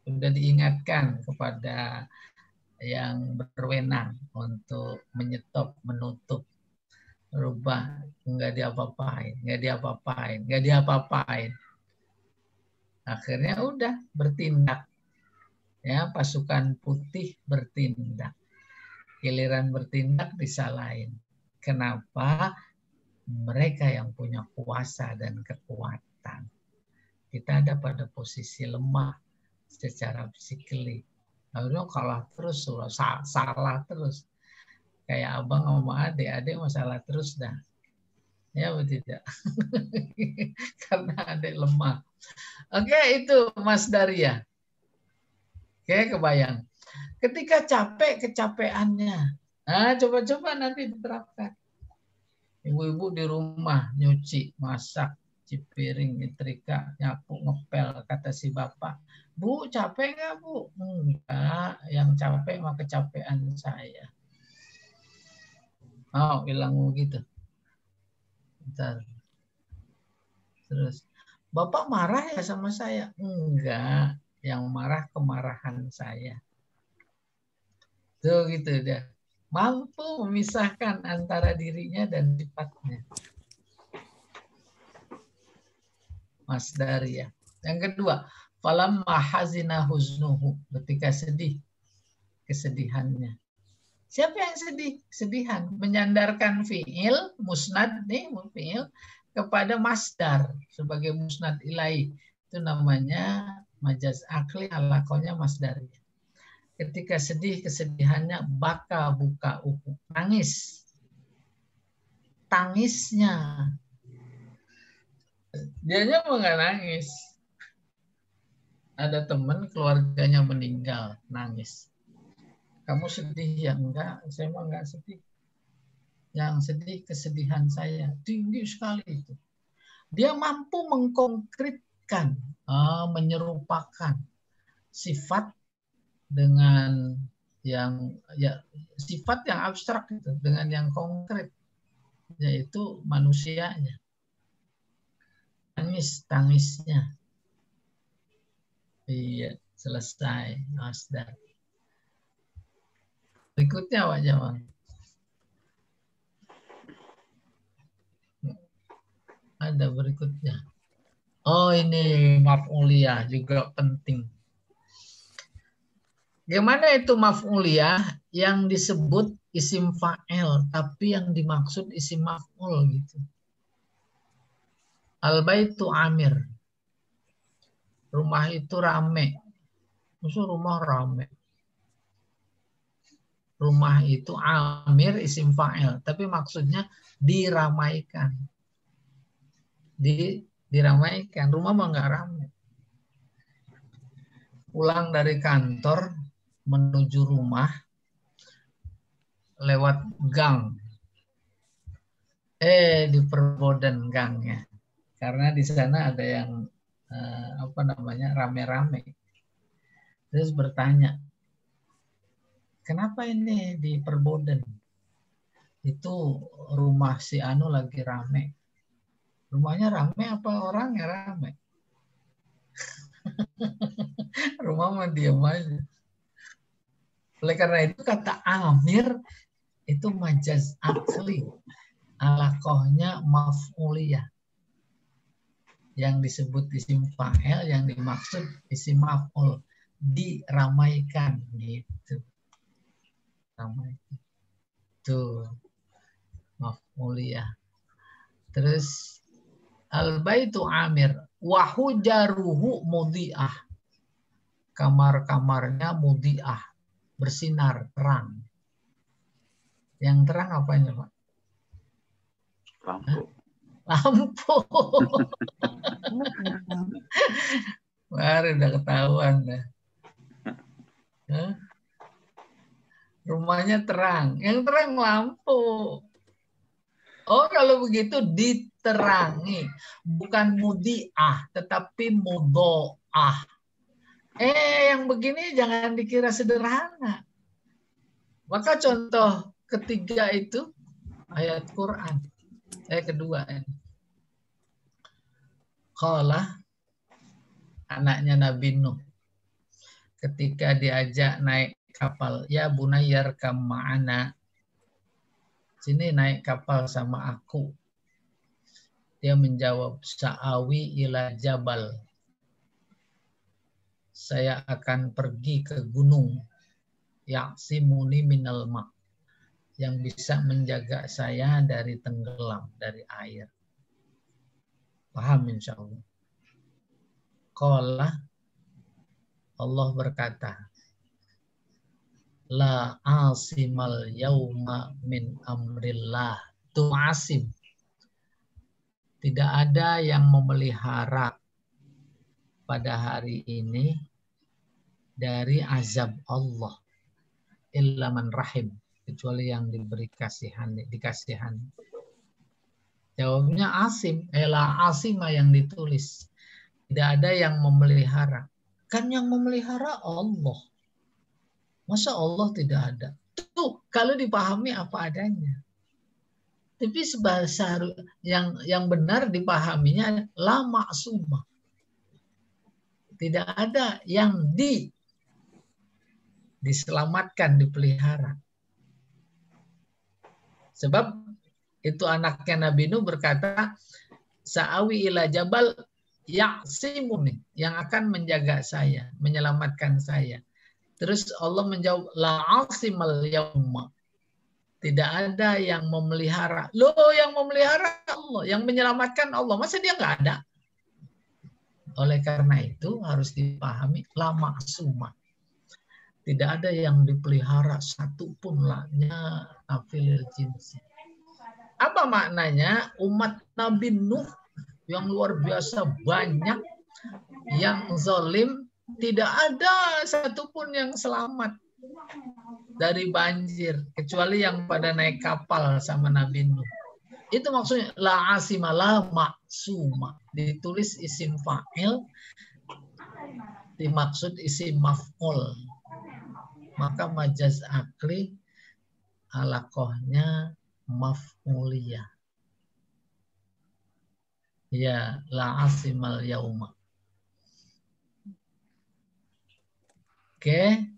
Sudah diingatkan kepada yang berwenang untuk menyetop, menutup, rubah, nggak diapa-apain. Akhirnya udah bertindak. Ya, pasukan putih bertindak. Giliran bertindak disalahin. Kenapa? Mereka yang punya kuasa dan kekuatan. Kita ada pada posisi lemah secara psikis. Lalu kalah terus, salah terus. Kayak abang sama adik masalah terus dah. Ya betul tidak? Karena adik lemah. Oke, itu Mas Daria. Oke, kebayang. Ketika capek kecapeannya. Nah, coba-coba nanti diterapkan. Ibu-ibu di rumah nyuci, masak, cuci piring, nyetrika, nyapu, ngepel, kata si bapak. Bu, capek nggak Bu? Enggak, yang capek mah kecapean saya. Oh, bilang begitu. Bentar. Terus, Bapak marah ya sama saya? Enggak, yang marah kemarahan saya. Tuh gitu dia. Mampu memisahkan antara dirinya dan sifatnya. Mas Daria. Yang kedua, falamma hazina huznuhu, ketika sedih kesedihannya. Siapa yang sedih? Kesedihan. Menyandarkan fi'il, musnad nih, fi'il kepada masdar sebagai musnad ilaih. Itu namanya majaz akli, alakonya masdarnya. Ketika sedih, kesedihannya baka buka uhu. Nangis. Tangisnya. Dianya mau nggak nangis. Ada teman keluarganya meninggal, nangis. Kamu sedih ya? Enggak, saya mah enggak sedih. Yang sedih kesedihan saya. Tinggi sekali itu. Dia mampu mengkonkretkan, menyerupakan sifat dengan yang sifat yang abstrak itu dengan yang konkret, yaitu manusianya. Tangisnya. Iya, selesai. Asdar. Berikutnya Pak Jamal. Ada berikutnya. Oh, ini maf'uliyah juga penting. Gimana itu maf'uliyah yang disebut isim fa'il tapi yang dimaksud isim maf'ul gitu. Al-baitu amir. Rumah itu rame. Maksud rumah rame. Rumah itu amir isim fa'il tapi maksudnya diramaikan. Diramaikan. Rumah mah nggak rame. Pulang dari kantor menuju rumah lewat gang. Diperboden gangnya. Karena di sana ada yang rame-rame. Terus bertanya, kenapa ini diperboden? Itu rumah si Anu lagi rame. Rumahnya rame apa orangnya rame? Rumah mah diam aja. Oleh karena itu kata amir itu majaz akli. Alakohnya maf'uliyah. Yang disebut isim fa'il, yang dimaksud isim maf'ul. Diramaikan gitu. Ramaikan. Tuh. Maf'uliyah. Terus al-baitu amir. Wahujaruhu mudi'ah. Kamar-kamarnya mudi'ah. Bersinar, terang. Yang terang apanya, Pak? Lampu. Lampu. Baru udah ketahuan dah. Rumahnya terang. Yang terang lampu. Oh, kalau begitu diterangi. Bukan mudi'ah, tetapi mudo'ah. Yang begini jangan dikira sederhana. Maka contoh ketiga itu ayat Quran. Kedua ini. Qala anaknya Nabi Nuh ketika diajak naik kapal, ya bunayyar kam ma'ana. Sini naik kapal sama aku. Dia menjawab, sa'awi ila jabal. Saya akan pergi ke gunung ya'simuni minal ma', yang bisa menjaga saya dari tenggelam, dari air. Paham insya Allah. Qala, Allah berkata, la asimal yauma min amrillah. Itu asim. Tidak ada yang memelihara pada hari ini dari azab Allah. Illa man rahim. Kecuali yang diberi dikasihani. Jawabnya asim. La asima yang ditulis. Tidak ada yang memelihara. Kan yang memelihara Allah. Masa Allah tidak ada? Tuh, kalau dipahami apa adanya. Tapi yang benar dipahaminya la maksumah. Tidak ada yang diselamatkan, dipelihara. Sebab itu anaknya Nabi Nuh berkata, sa'awi ila jabal ya'simuni, yang akan menjaga saya, menyelamatkan saya. Terus Allah menjawab, la asimal yauma. Tidak ada yang memelihara. Loh, yang memelihara Allah, yang menyelamatkan Allah. Masa dia nggak ada? Oleh karena itu harus dipahami la maksumah. Tidak ada yang dipelihara satupun laknya nafilil jinsi. Apa maknanya? Umat Nabi Nuh yang luar biasa banyak, yang zalim, tidak ada satupun yang selamat dari banjir, kecuali yang pada naik kapal sama Nabi Nuh. Itu maksudnya la asima la maksuma. Ditulis isim fa'il, dimaksud isim maf'ul. Maka majaz akli alakohnya maf'uliyah. Ya, la asimal yauma. Oke.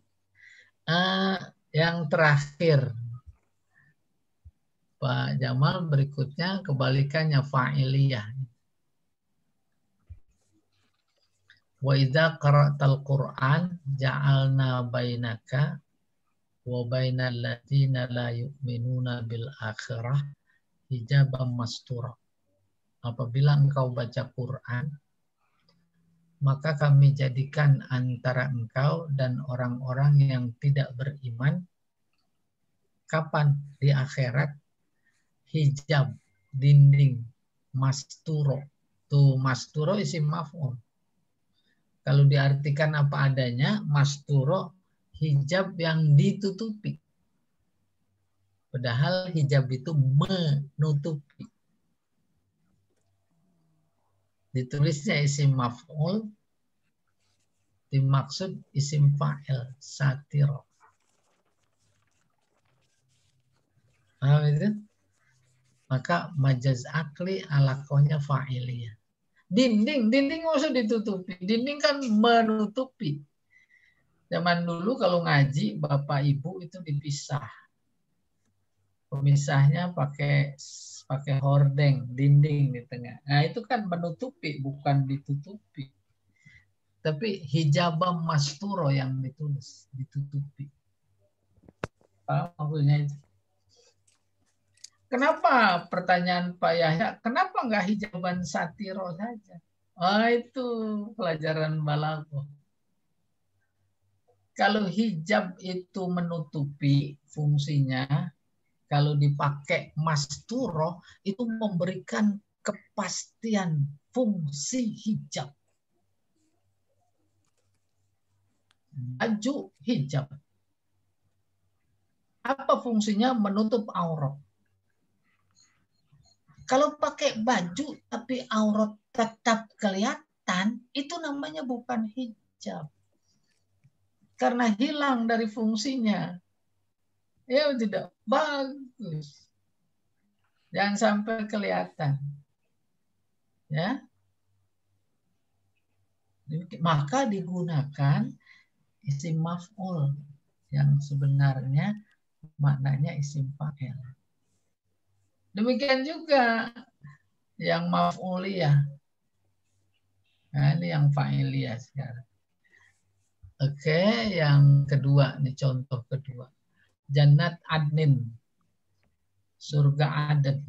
Yang terakhir, Pak Jamal, berikutnya kebalikannya fa'iliyah. Wa idza qara'tal Qur'an ja'alna bainaka wa bainal ladzina la yu'minuna bil akhirah hijaban mastura. Apabila engkau baca Quran, maka kami jadikan antara engkau dan orang-orang yang tidak beriman. Kapan? Di akhirat. Hijab, dinding, masturo. Tuh, masturo isim maf'ul. Kalau diartikan apa adanya, masturo hijab yang ditutupi. Padahal hijab itu menutupi. Ditulisnya isim maf'ul, dimaksud isim fa'il, satiro. Paham itu? Maka majaz akli alakohnya fa'iliyah. Dinding nggak usah ditutupi. Dinding kan menutupi. Zaman dulu kalau ngaji, bapak ibu itu dipisah. Pemisahnya pakai hordeng, dinding di tengah. Nah itu kan menutupi, bukan ditutupi. Tapi hijabam masturo yang ditulis, ditutupi. Apa maksudnya itu? Kenapa, pertanyaan Pak Yahya, kenapa nggak hijaban satiro saja? Itu pelajaran balaghah. Kalau hijab itu menutupi fungsinya, kalau dipakai masturo itu memberikan kepastian fungsi hijab. Baju hijab. Apa fungsinya? Menutup aurat. Kalau pakai baju tapi aurat tetap kelihatan, itu namanya bukan hijab. Karena hilang dari fungsinya. Ya tidak bagus. Jangan sampai kelihatan. Ya. Maka digunakan isim maf'ul yang sebenarnya maknanya isim fa'il. Demikian juga yang maf'uliyah. Nah, ini yang fa'iliyah sekarang. Oke, yang kedua, ini contoh kedua. Jannat adnin. Surga Aden.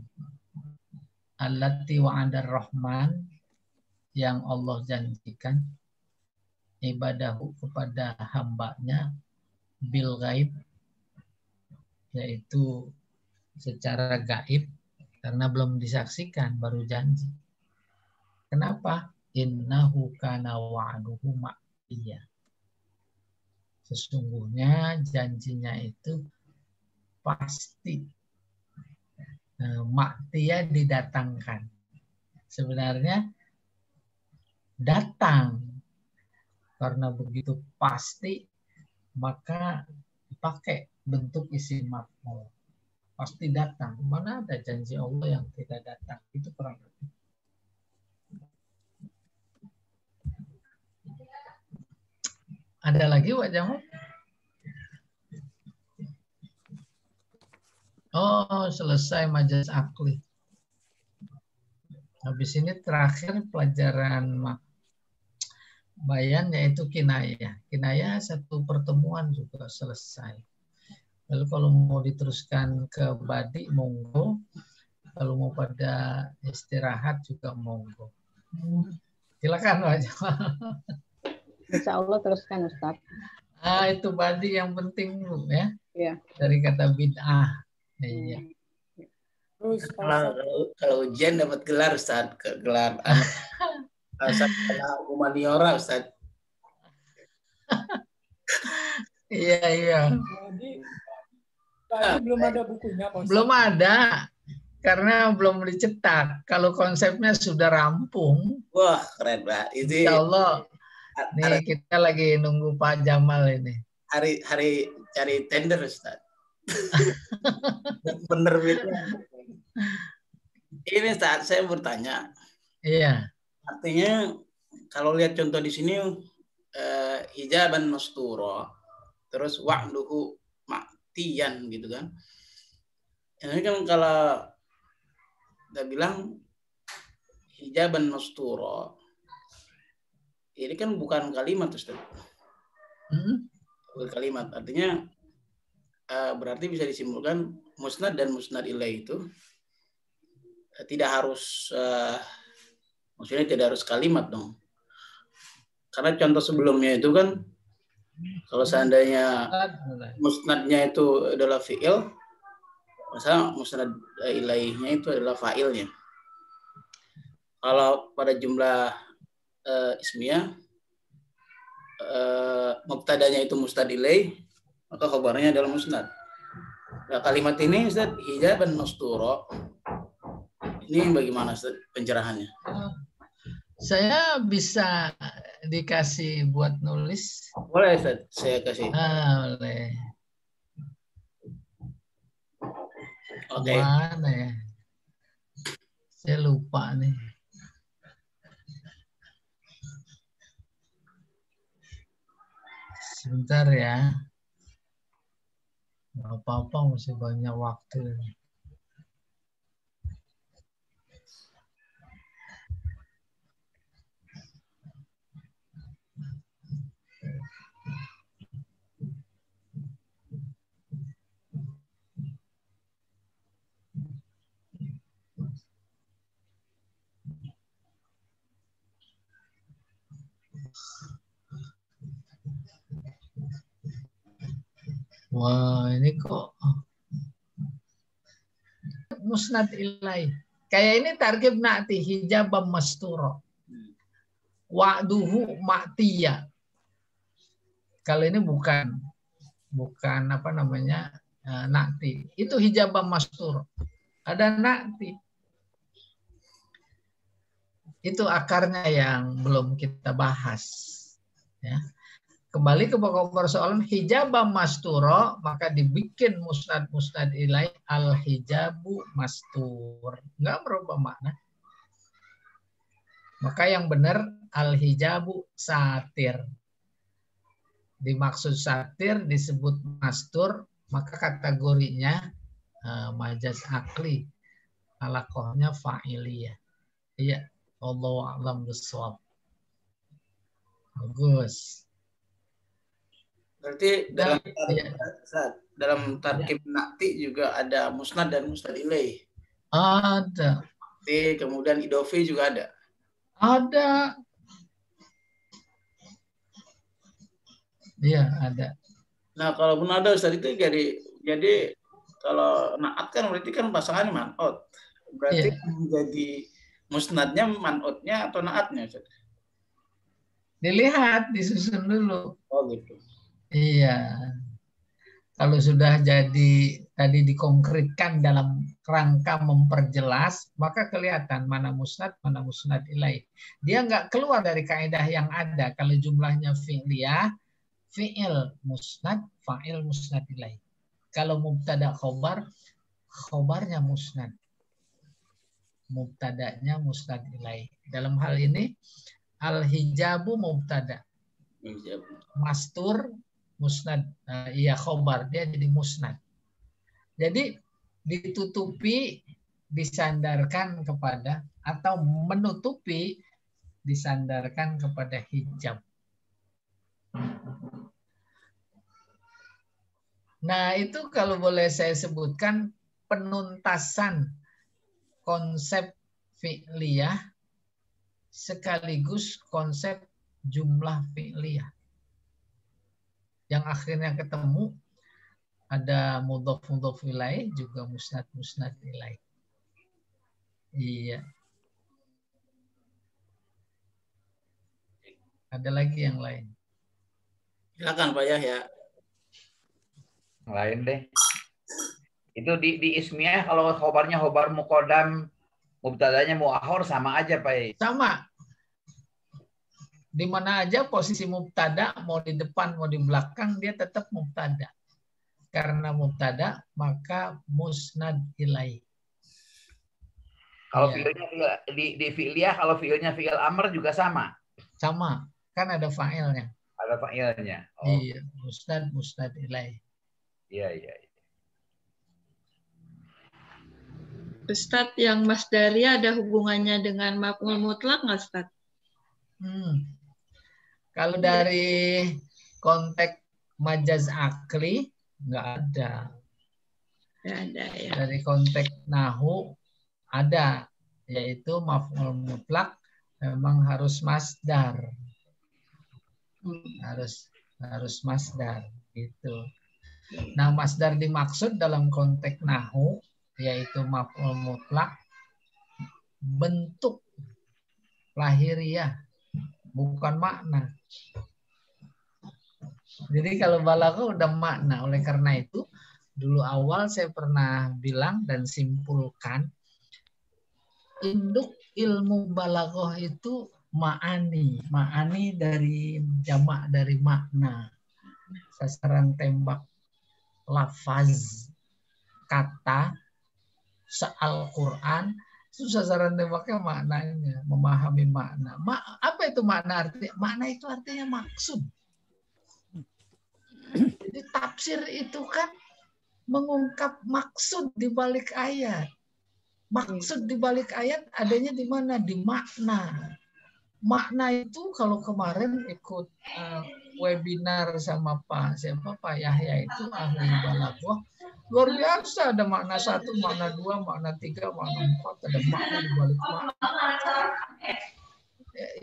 Allati wa'adar rahman. Yang Allah janjikan. Ibadahu kepada hambanya. Bil gaib. Yaitu secara gaib. Karena belum disaksikan, baru janji. Kenapa? Innahu kana wa'aduhu ma'iyah. Sesungguhnya janjinya itu pasti. Ma'tiyah didatangkan. Sebenarnya datang. Karena begitu pasti, maka dipakai bentuk isim maf'ul. Pasti datang. Mana ada janji Allah yang tidak datang? Itu kurang lebih. Ada lagi Pak Jamal? Oh, selesai majaz akli. Habis ini terakhir pelajaran bayan yaitu kinayah. Kinayah satu pertemuan juga selesai. Lalu kalau mau diteruskan ke badi, monggo. Kalau mau pada istirahat juga monggo. Silakan Pak Jamal. Insya Allah teruskan Ustaz. Itu badi yang penting Bu ya. Iya. Dari kata bid'ah. Iya. Terus Pak Kalau, Ustadz, kalau ujian dapat gelar Ustaz, gelar anak sarjana humaniora Ustaz. Iya, iya. jadi tadi belum ada bukunya Pak Ustadz. Belum ada karena belum dicetak. Kalau konsepnya sudah rampung, Wah, keren Pak. Itu insya Allah. Nih hari kita lagi nunggu Pak Jamal ini. hari cari tender Ustaz. Penerbitnya. Ini saat saya bertanya, Iya. artinya kalau lihat contoh di sini hijaban masturo, terus wa'duhu ma'tiyan gitu kan. Ini kan kalau kita bilang hijaban masturo, ini kan bukan kalimat Ustaz. Bukan kalimat, artinya berarti bisa disimpulkan musnad dan musnad ilaih itu tidak harus maksudnya tidak harus kalimat dong. Karena contoh sebelumnya itu kan kalau seandainya musnadnya itu adalah fi'il, masa musnad ilaihnya itu adalah fa'ilnya. Kalau pada jumlah ismiyah mubtadanya itu musnad ilaih, maka khabarnya adalah musnad. Nah, kalimat ini Ustaz, hijaban masturo, ini bagaimana Ustaz pencerahannya? Saya bisa dikasih buat nulis. Boleh Ustaz, saya kasih. Boleh. Oke. Mana ya? Saya lupa nih. Sebentar ya. Nggak apa-apa, masih banyak waktu. Wah, ini kok musnad ilaih. Kayak ini targib na'ti hijabam masturo. Wa'duhu ma'tiya. Kalau ini bukan apa namanya na'ti. Itu hijabam masturo. Ada na'ti. Itu akarnya yang belum kita bahas. Ya. Kembali ke pokok persoalan hijabam masturo, maka dibikin musnad ilaih al hijabu mastur. Enggak merubah makna. Maka yang benar al hijabu satir. Dimaksud satir disebut mastur, maka kategorinya majaz akli. Alakohnya fa'iliyah. Iya, Allahu a'lam bishawab. Bagus. Berarti dalam tarkib na'ti juga ada musnad dan musnad ilaih. Ada. Kemudian idofi juga ada. Ada. Iya, ada. Nah, kalaupun ada Ustaz itu jadi kalau na'at kan berarti kan pasangannya man'ut. Berarti menjadi musnadnya man'utnya atau na'atnya Ustaz? Dilihat, disusun dulu. Oh gitu. Iya. Kalau sudah jadi tadi dikonkretkan dalam rangka memperjelas, maka kelihatan mana musnad ilaih. Dia nggak keluar dari kaidah yang ada. Kalau jumlahnya fi'liyah, fi'il musnad, fa'il musnad ilaih. Kalau mubtada khobar, khobarnya musnad. Mubtadanya musnad ilaih. Dalam hal ini, al-hijabu mubtada. Mastur musnad, khobar, dia jadi musnad. Jadi ditutupi, disandarkan kepada, atau menutupi, disandarkan kepada hijab. Nah, itu kalau boleh saya sebutkan penuntasan konsep fi'liyah sekaligus konsep jumlah fi'liyah. yang akhirnya ketemu ada mudhof ilaih juga musnad ilaih. Iya. Ada lagi yang lain? Silakan Pak Yahya. Lain deh. Itu di ismiyah kalau khobarnya khobar muqaddam, mubtadanya muakhir sama aja Pak. Sama. Di mana aja posisi mubtada, mau di depan mau di belakang, dia tetap mubtada. Karena mubtada maka musnad ilaih. Kalau Ya. fiilnya di fi'liyah, kalau fiilnya fi'il amr juga sama. Sama, kan ada fa'ilnya. Ada fa'ilnya. Oh. Iya, musnad ilaih. Iya, iya. Ustadz, yang masdari ada hubungannya dengan maf'ul mutlak nggak, Ustadz? Kalau dari konteks majaz akli nggak ada. Nggak ada ya. Dari konteks nahu ada, yaitu maf'ul mutlak memang harus masdar. Harus masdar gitu. Nah, masdar dimaksud dalam konteks nahu yaitu maf'ul mutlak bentuk lahiriah, bukan makna. Jadi kalau balaghah udah makna. Oleh karena itu dulu awal saya pernah bilang dan simpulkan, induk ilmu balaghah itu ma'ani dari jamak dari makna, sasaran tembak, lafaz, kata, Al-Quran, itu sasaran tembaknya maknanya, memahami makna. Apa itu makna artinya? Makna itu artinya maksud. Jadi tafsir itu kan mengungkap maksud di balik ayat. Maksud di balik ayat adanya di mana? Di makna. Makna itu kalau kemarin ikut webinar sama Pak Yahya itu ahli balaghah, luar biasa, ada makna 1, makna 2, makna 3, makna 4, ada makna di balik makna.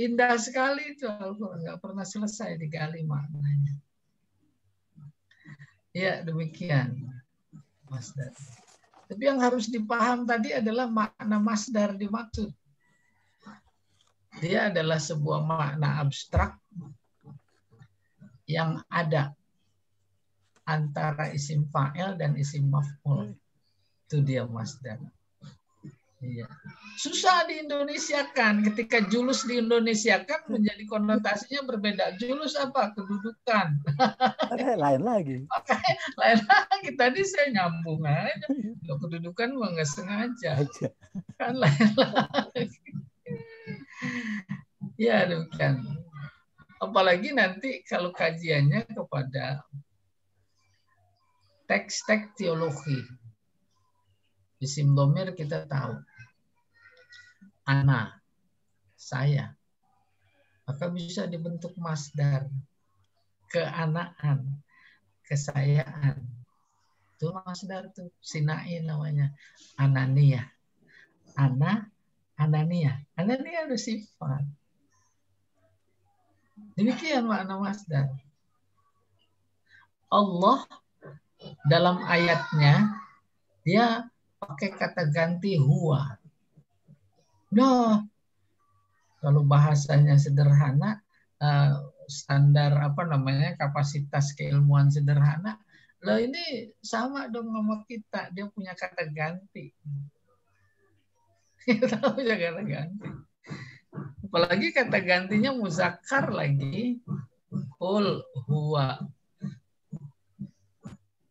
Indah sekali itu, nggak pernah selesai digali maknanya. Ya demikian, masdar. Tapi yang harus dipaham tadi adalah makna masdar dimaksud. Dia adalah sebuah makna abstrak yang ada antara isim fa'il dan isim maf'ul. Itu dia masdar. Iya. Susah di Indonesia kan, ketika julus di Indonesia kan menjadi konotasinya berbeda. Julus apa? Kedudukan. Lain lagi. Lain lagi. Tadi saya nyambung aja. Loh, kedudukan mah nggak sengaja. Kan lain lagi. Ya demikian. Apalagi nanti kalau kajiannya kepada teks-teks teologi. Isim dhamir kita tahu. Ana, saya. Maka bisa dibentuk masdar. Keanaan, kesayaan. Itu masdar tuh. Sinai namanya. Anania. Ana, Anania. Anania ada sifat. Demikian makna masdar. Allah dalam ayatnya dia pakai kata ganti huwa. Nah, kalau bahasanya sederhana, standar kapasitas keilmuan sederhana, lah ini sama dong sama kita. Dia punya kata ganti. Kita punya kata ganti. Apalagi kata gantinya muzakkar lagi. Qul huwa.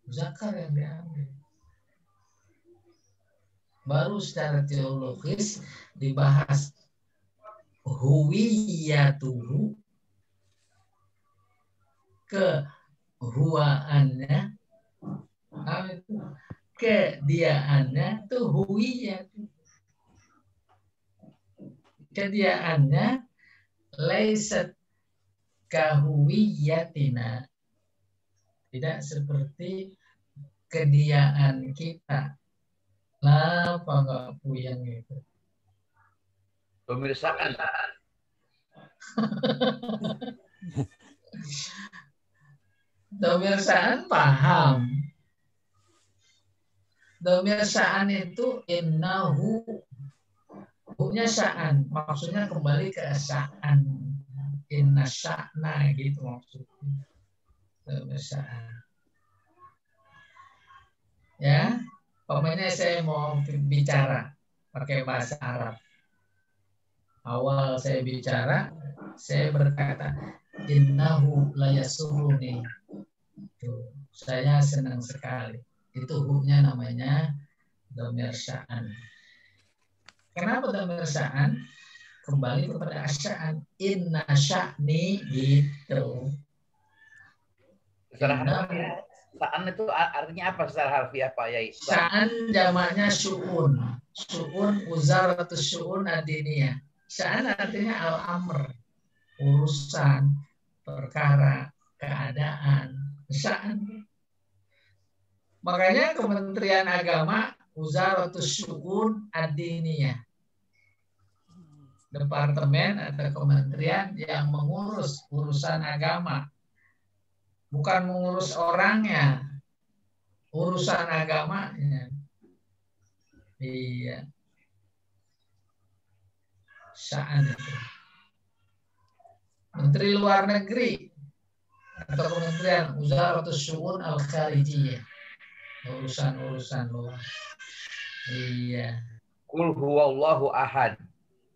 Muzakkar yang diambil. Baru secara teologis dibahas huwiyatuhu, kehuwaannya, kediaannya itu huwiyatu. Kediaannya laisat kahuwiyatina. Tidak seperti kediaan kita. Apa enggak puyeng itu? Pemirsaan. Domir sya'an paham. Domir sya'an itu innahu, hu-nya sya'an, maksudnya kembali ke sya'an. Inna sya'na gitu maksudnya. Domir sya'an. Ya, pokoknya saya mau bicara pakai bahasa Arab. Awal saya bicara, saya berkata, innahu la yasuruni. Saya senang sekali. Itu hu-nya namanya domir sya'an. Kenapa domir sya'an? Kembali kepada asya'an. Inna sya'ni gitu. Secara harfiah, sya'an itu artinya apa secara harfiah Pak Yai? Sya'an jamaknya syu'un. Syu'un uzaratus syu'un ad-diniyah. Sya'an artinya al-amr. Urusan, perkara, keadaan. Sya'an. Makanya Kementerian Agama Wizaratus Syu'un ad-Diniyah. Departemen atau kementerian yang mengurus urusan agama. Bukan mengurus orangnya. Urusan agamanya. Iya. Sya'an itu. Menteri Luar Negeri atau kementerian Wizaratus Syu'un al-Kharijiyah. Urusan-urusan luar. Iya. Qul huwallahu ahad.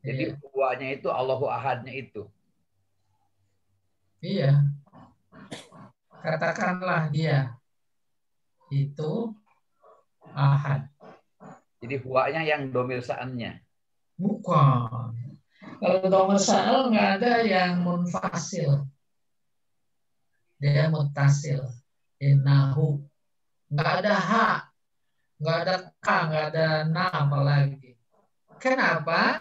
Jadi huwanya itu Allahu ahadnya itu. Iya. Katakanlah dia itu ahad. Jadi huwanya yang domir sya'annya. Bukan. Kalau domir sya'an nggak ada yang munfasil. Dia muttasil. Innahu. Nggak ada ha, nggak ada ka, nggak ada na apalagi. Kenapa?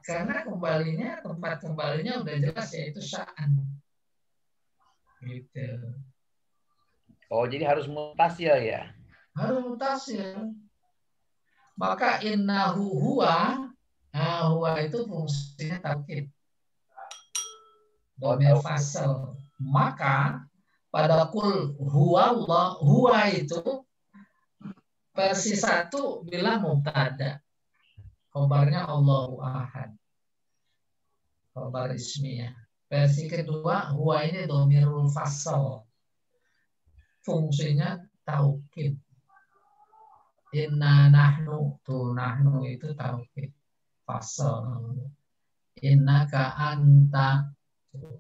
Karena kembalinya, tempat kembalinya udah jelas yaitu sya'an. Gitu. Oh, jadi harus mutasil ya? Harus mutasil. Maka innahu huwa, nah huwa itu fungsinya taukid. Domir fasal. Maka pada kul huwa Allah, huwa itu versi 1 bilang mubtada. Khobarnya Allahu ahad. Khobar ismiyah. Versi kedua huwa ini domirul fasal. Fungsinya taukid. Inna nahnu, tuh nahnu itu taukid. Fasal. Innaka anta,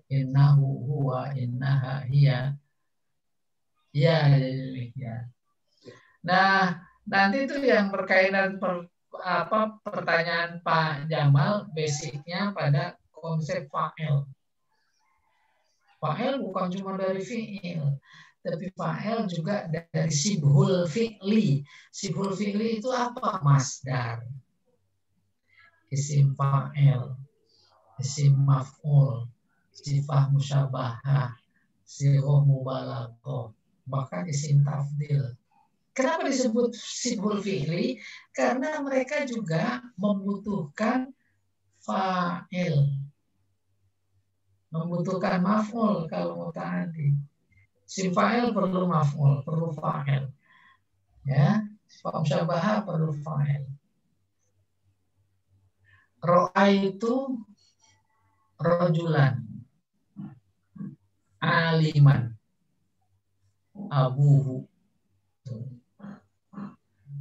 innahu huwa, innaha hiya. Ya, demikian. Nah, nanti itu yang berkaitan pertanyaan Pak Jamal, basicnya pada konsep fa'il. Fa'il bukan cuma dari fi'il, tapi fa'il juga dari sibhul fi'li. Sibhul fi'li itu apa? Masdar, isim fa'il, isim maf'ul, sifah musyabahah, sighah mubalaghah, bahkan isim tafdil. Kenapa disebut sibhul fi'li? Karena mereka juga membutuhkan fa'il, membutuhkan maf'ul kalau muta'addi. Isim fa'il perlu maf'ul, perlu fa'il. Ya, sifat musyabahah perlu fa'il. Ra'aitu rajulan aliman abuhu.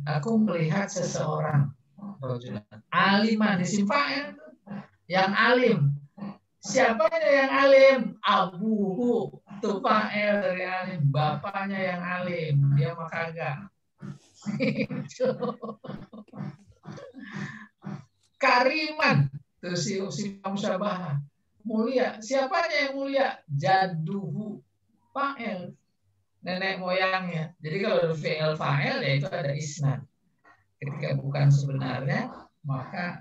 Aku melihat seseorang rajulan aliman, isim fa'il yang alim. Siapanya yang alim? Abuhu, itu fa'il dari alim, bapaknya yang alim, dia mah kagak. Kariman, terus si musyabahah. Mulia, siapanya yang mulia? Jaduhu, fa'il, nenek moyangnya. Jadi kalau fi'il fa'il ya itu ada isnad. Ketika bukan sebenarnya, maka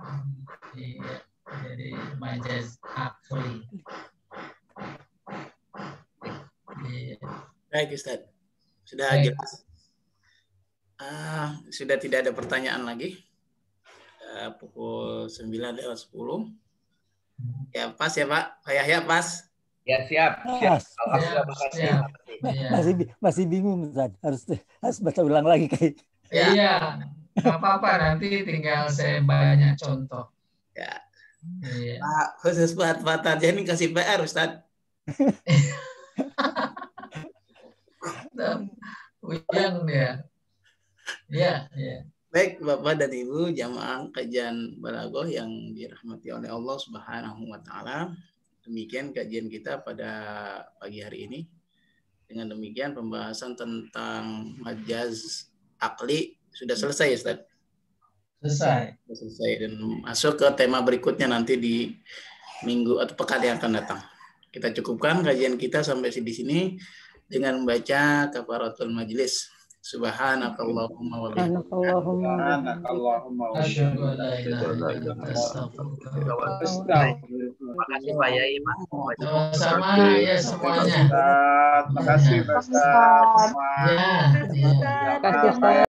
jadi majaz akli. Baik Ustaz, sudah jelas. Sudah tidak ada pertanyaan lagi. Pukul 9:10. Ya pas ya Pak, Pak Yahya pas. Ya siap. Alhamdulillah, makasih. siap. Iya. Masih bingung Ustaz. Harus baca ulang lagi kayak. Iya, nggak apa-apa, nanti tinggal saya banyak contoh. Ya. Iya. Pak, khusus buat Pak Tarja ini kasih PR Ustaz. Ujang dia. Iya, iya. Baik Bapak dan Ibu jamaah kajian Balaghah yang dirahmati oleh Allah Subhanahu wa taala. Demikian kajian kita pada pagi hari ini. Dengan demikian pembahasan tentang majaz akli sudah selesai Ustaz. Selesai dan masuk ke tema berikutnya nanti di minggu atau pekan yang akan datang. Kita cukupkan kajian kita sampai di sini dengan membaca kafaratul majlis. Subhanakallahumma wa bihamdika. Asyhadu an la ilaha illa anta astaghfiruka wa atubu ilaik. Terima kasih Pak Yai, Pak. Sama ya semuanya. Terima kasih Pak Ustaz. Ya, ya. Terima kasih Ustaz.